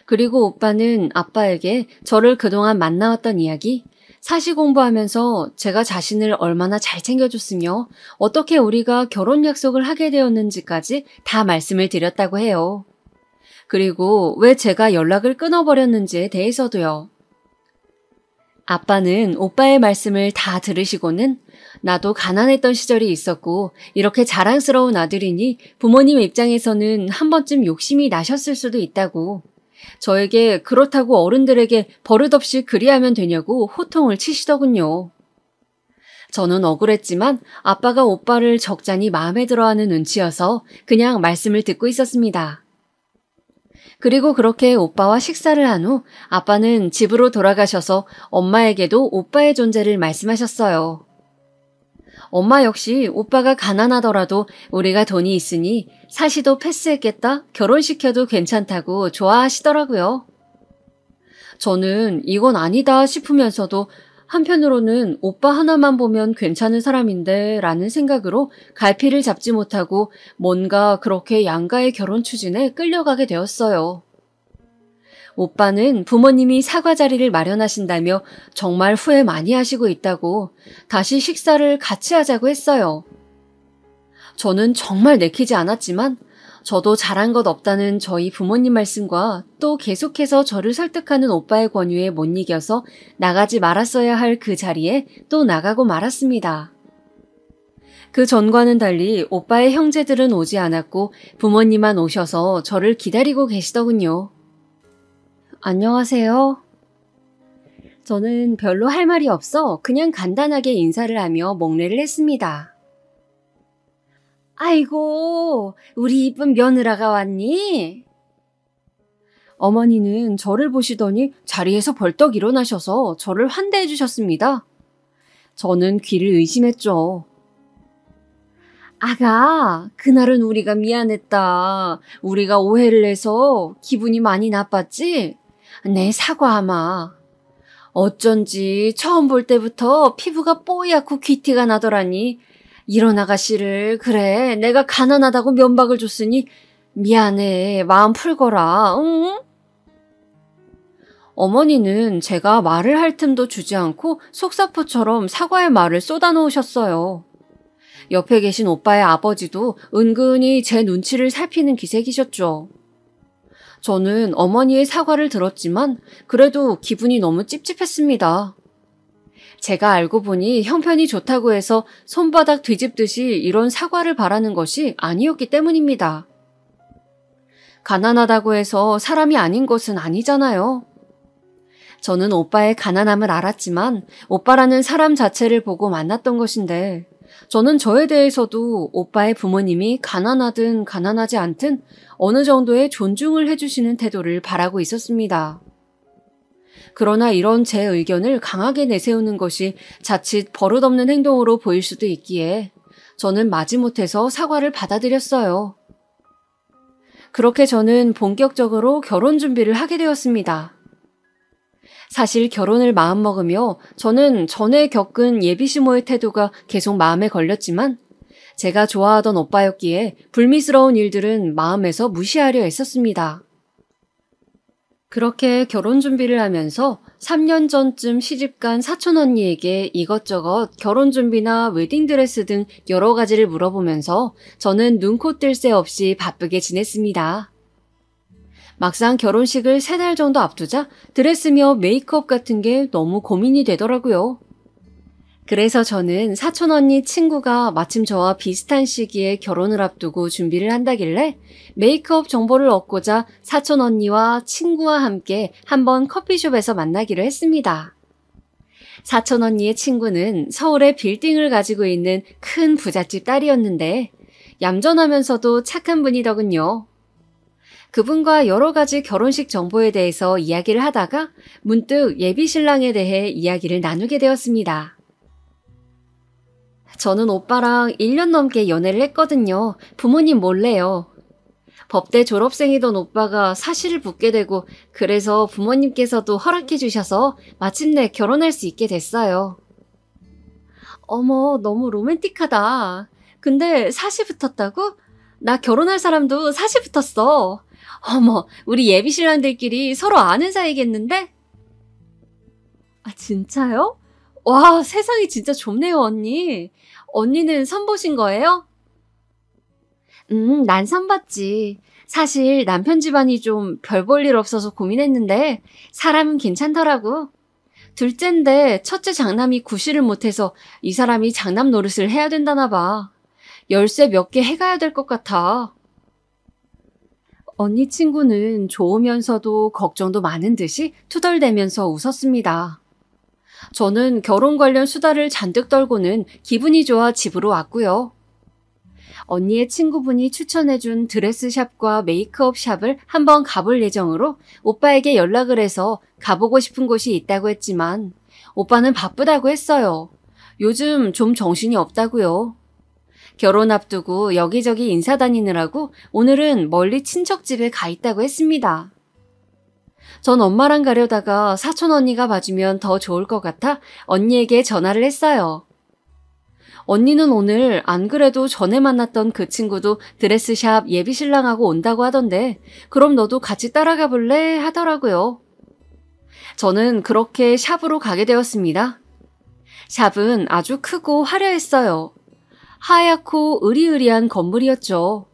그리고 오빠는 아빠에게 저를 그동안 만나왔던 이야기, 사시 공부하면서 제가 자신을 얼마나 잘 챙겨줬으며 어떻게 우리가 결혼 약속을 하게 되었는지까지 다 말씀을 드렸다고 해요. 그리고 왜 제가 연락을 끊어버렸는지에 대해서도요. 아빠는 오빠의 말씀을 다 들으시고는 나도 가난했던 시절이 있었고 이렇게 자랑스러운 아들이니 부모님 입장에서는 한 번쯤 욕심이 나셨을 수도 있다고, 저에게 그렇다고 어른들에게 버릇없이 그리하면 되냐고 호통을 치시더군요. 저는 억울했지만 아빠가 오빠를 적잖이 마음에 들어하는 눈치여서 그냥 말씀을 듣고 있었습니다. 그리고 그렇게 오빠와 식사를 한 후 아빠는 집으로 돌아가셔서 엄마에게도 오빠의 존재를 말씀하셨어요. 엄마 역시 오빠가 가난하더라도 우리가 돈이 있으니 사시도 패스했겠다, 결혼시켜도 괜찮다고 좋아하시더라고요. 저는 이건 아니다 싶으면서도 한편으로는 오빠 하나만 보면 괜찮은 사람인데 라는 생각으로 갈피를 잡지 못하고 뭔가 그렇게 양가의 결혼 추진에 끌려가게 되었어요. 오빠는 부모님이 사과 자리를 마련하신다며 정말 후회 많이 하시고 있다고 다시 식사를 같이 하자고 했어요. 저는 정말 내키지 않았지만 저도 잘한 것 없다는 저희 부모님 말씀과 또 계속해서 저를 설득하는 오빠의 권유에 못 이겨서 나가지 말았어야 할 그 자리에 또 나가고 말았습니다. 그 전과는 달리 오빠의 형제들은 오지 않았고 부모님만 오셔서 저를 기다리고 계시더군요. 안녕하세요. 저는 별로 할 말이 없어 그냥 간단하게 인사를 하며 목례를 했습니다. 아이고, 우리 이쁜 며느라가 왔니? 어머니는 저를 보시더니 자리에서 벌떡 일어나셔서 저를 환대해 주셨습니다. 저는 귀를 의심했죠. 아가, 그날은 우리가 미안했다. 우리가 오해를 해서 기분이 많이 나빴지? 내 사과하마. 어쩐지 처음 볼 때부터 피부가 뽀얗고 귀티가 나더라니. 이런 아가씨를, 그래, 내가 가난하다고 면박을 줬으니 미안해, 마음 풀거라, 응? 어머니는 제가 말을 할 틈도 주지 않고 속사포처럼 사과의 말을 쏟아놓으셨어요. 옆에 계신 오빠의 아버지도 은근히 제 눈치를 살피는 기색이셨죠. 저는 어머니의 사과를 들었지만 그래도 기분이 너무 찝찝했습니다. 제가 알고 보니 형편이 좋다고 해서 손바닥 뒤집듯이 이런 사과를 바라는 것이 아니었기 때문입니다. 가난하다고 해서 사람이 아닌 것은 아니잖아요. 저는 오빠의 가난함을 알았지만 오빠라는 사람 자체를 보고 만났던 것인데 저는 저에 대해서도 오빠의 부모님이 가난하든 가난하지 않든 어느 정도의 존중을 해주시는 태도를 바라고 있었습니다. 그러나 이런 제 의견을 강하게 내세우는 것이 자칫 버릇없는 행동으로 보일 수도 있기에 저는 마지못해서 사과를 받아들였어요. 그렇게 저는 본격적으로 결혼 준비를 하게 되었습니다. 사실 결혼을 마음먹으며 저는 전에 겪은 예비시모의 태도가 계속 마음에 걸렸지만 제가 좋아하던 오빠였기에 불미스러운 일들은 마음에서 무시하려 했었습니다. 그렇게 결혼 준비를 하면서 3년 전쯤 시집간 사촌 언니에게 이것저것 결혼 준비나 웨딩드레스 등 여러 가지를 물어보면서 저는 눈코 뜰 새 없이 바쁘게 지냈습니다. 막상 결혼식을 3달 정도 앞두자 드레스며 메이크업 같은 게 너무 고민이 되더라고요. 그래서 저는 사촌 언니 친구가 마침 저와 비슷한 시기에 결혼을 앞두고 준비를 한다길래 메이크업 정보를 얻고자 사촌 언니와 친구와 함께 한번 커피숍에서 만나기로 했습니다. 사촌 언니의 친구는 서울에 빌딩을 가지고 있는 큰 부잣집 딸이었는데 얌전하면서도 착한 분이더군요. 그분과 여러 가지 결혼식 정보에 대해서 이야기를 하다가 문득 예비신랑에 대해 이야기를 나누게 되었습니다. 저는 오빠랑 1년 넘게 연애를 했거든요. 부모님 몰래요. 법대 졸업생이던 오빠가 사시를 붙게 되고 그래서 부모님께서도 허락해 주셔서 마침내 결혼할 수 있게 됐어요. 어머, 너무 로맨틱하다. 근데 사시 붙었다고? 나 결혼할 사람도 사시 붙었어. 어머, 우리 예비신랑들끼리 서로 아는 사이겠는데? 아, 진짜요? 와, 세상이 진짜 좁네요, 언니. 언니는 선 보신 거예요? 난 선 봤지. 사실 남편 집안이 좀 별 볼 일 없어서 고민했는데 사람은 괜찮더라고. 둘째인데 첫째 장남이 구실을 못해서 이 사람이 장남 노릇을 해야 된다나 봐. 열쇠 몇 개 해가야 될 것 같아. 언니 친구는 좋으면서도 걱정도 많은 듯이 투덜대면서 웃었습니다. 저는 결혼 관련 수다를 잔뜩 떨고는 기분이 좋아 집으로 왔고요. 언니의 친구분이 추천해준 드레스샵과 메이크업 샵을 한번 가볼 예정으로 오빠에게 연락을 해서 가보고 싶은 곳이 있다고 했지만 오빠는 바쁘다고 했어요. 요즘 좀 정신이 없다고요. 결혼 앞두고 여기저기 인사 다니느라고 오늘은 멀리 친척 집에 가 있다고 했습니다. 전 엄마랑 가려다가 사촌 언니가 봐주면 더 좋을 것 같아 언니에게 전화를 했어요. 언니는 오늘 안 그래도 전에 만났던 그 친구도 드레스샵 예비신랑하고 온다고 하던데 그럼 너도 같이 따라가 볼래? 하더라고요. 저는 그렇게 샵으로 가게 되었습니다. 샵은 아주 크고 화려했어요. 하얗고 으리으리한 건물이었죠.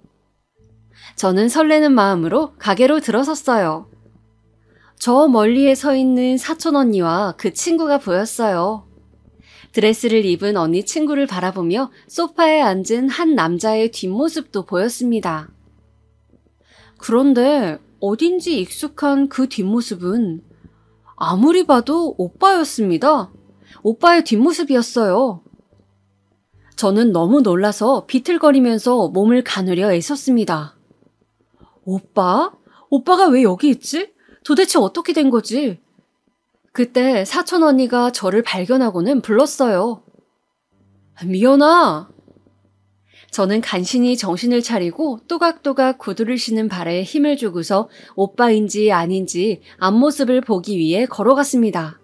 저는 설레는 마음으로 가게로 들어섰어요. 저 멀리에 서 있는 사촌 언니와 그 친구가 보였어요. 드레스를 입은 언니 친구를 바라보며 소파에 앉은 한 남자의 뒷모습도 보였습니다. 그런데 어딘지 익숙한 그 뒷모습은 아무리 봐도 오빠였습니다. 오빠의 뒷모습이었어요. 저는 너무 놀라서 비틀거리면서 몸을 가누려 애썼습니다. 오빠? 오빠가 왜 여기 있지? 도대체 어떻게 된 거지? 그때 사촌 언니가 저를 발견하고는 불렀어요. 미연아! 저는 간신히 정신을 차리고 또각또각 구두를 신은 발에 힘을 주고서 오빠인지 아닌지 앞모습을 보기 위해 걸어갔습니다.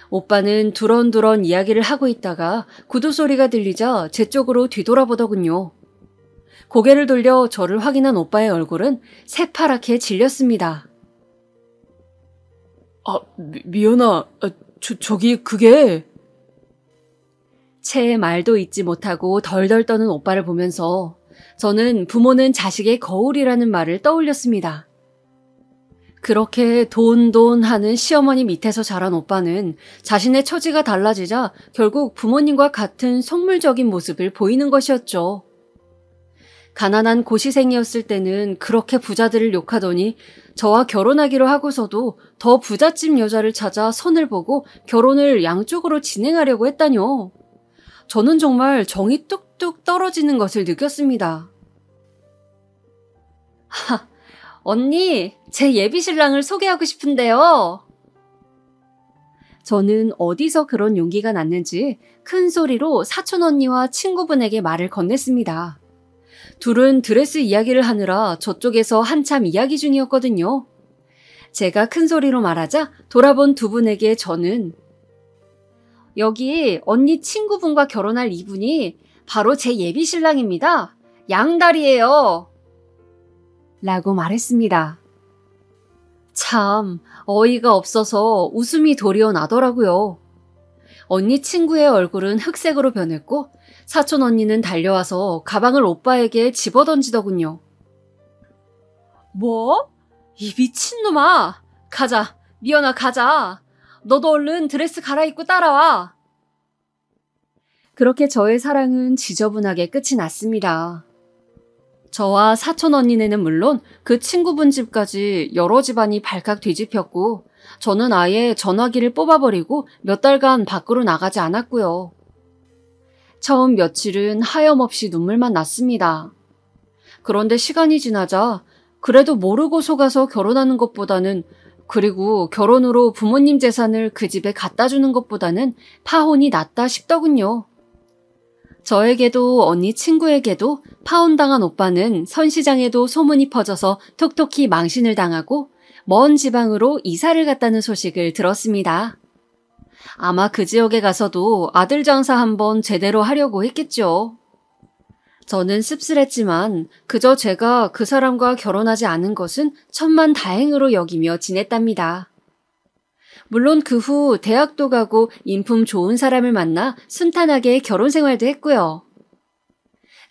오빠는 두런두런 이야기를 하고 있다가 구두 소리가 들리자 제 쪽으로 뒤돌아보더군요. 고개를 돌려 저를 확인한 오빠의 얼굴은 새파랗게 질렸습니다. 미연아, 저기 그게... 채 말도 잊지 못하고 덜덜 떠는 오빠를 보면서 저는 부모는 자식의 거울이라는 말을 떠올렸습니다. 그렇게 돈 하는 시어머니 밑에서 자란 오빠는 자신의 처지가 달라지자 결국 부모님과 같은 속물적인 모습을 보이는 것이었죠. 가난한 고시생이었을 때는 그렇게 부자들을 욕하더니 저와 결혼하기로 하고서도 더 부잣집 여자를 찾아 선을 보고 결혼을 양쪽으로 진행하려고 했다뇨. 저는 정말 정이 뚝뚝 떨어지는 것을 느꼈습니다. 언니, 제 예비신랑을 소개하고 싶은데요. 저는 어디서 그런 용기가 났는지 큰 소리로 사촌 언니와 친구분에게 말을 건넸습니다. 둘은 드레스 이야기를 하느라 저쪽에서 한참 이야기 중이었거든요. 제가 큰 소리로 말하자 돌아본 두 분에게 저는 여기 언니 친구분과 결혼할 이분이 바로 제 예비신랑입니다. 양다리예요. 라고 말했습니다. 참 어이가 없어서 웃음이 도리어 나더라고요. 언니 친구의 얼굴은 흑색으로 변했고 사촌 언니는 달려와서 가방을 오빠에게 집어던지더군요. 뭐? 이 미친놈아! 가자, 미연아 가자. 너도 얼른 드레스 갈아입고 따라와. 그렇게 저의 사랑은 지저분하게 끝이 났습니다. 저와 사촌 언니네는 물론 그 친구분 집까지 여러 집안이 발칵 뒤집혔고 저는 아예 전화기를 뽑아버리고 몇 달간 밖으로 나가지 않았고요. 처음 며칠은 하염없이 눈물만 났습니다. 그런데 시간이 지나자 그래도 모르고 속아서 결혼하는 것보다는 그리고 결혼으로 부모님 재산을 그 집에 갖다 주는 것보다는 파혼이 낫다 싶더군요. 저에게도 언니 친구에게도 파혼당한 오빠는 선시장에도 소문이 퍼져서 톡톡히 망신을 당하고 먼 지방으로 이사를 갔다는 소식을 들었습니다. 아마 그 지역에 가서도 아들 장사 한번 제대로 하려고 했겠죠. 저는 씁쓸했지만 그저 제가 그 사람과 결혼하지 않은 것은 천만다행으로 여기며 지냈답니다. 물론 그 후 대학도 가고 인품 좋은 사람을 만나 순탄하게 결혼 생활도 했고요.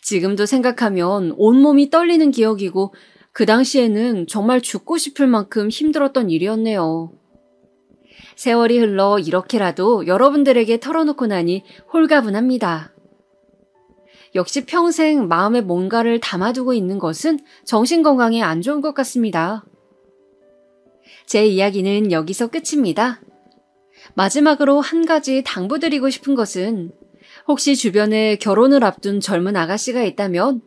지금도 생각하면 온몸이 떨리는 기억이고 그 당시에는 정말 죽고 싶을 만큼 힘들었던 일이었네요. 세월이 흘러 이렇게라도 여러분들에게 털어놓고 나니 홀가분합니다. 역시 평생 마음에 뭔가를 담아두고 있는 것은 정신건강에 안 좋은 것 같습니다. 제 이야기는 여기서 끝입니다. 마지막으로 한 가지 당부드리고 싶은 것은 혹시 주변에 결혼을 앞둔 젊은 아가씨가 있다면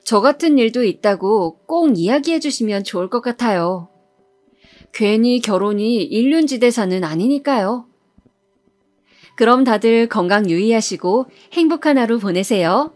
저 같은 일도 있다고 꼭 이야기해 주시면 좋을 것 같아요. 괜히 결혼이 일륜지대사는 아니니까요. 그럼 다들 건강 유의하시고 행복한 하루 보내세요.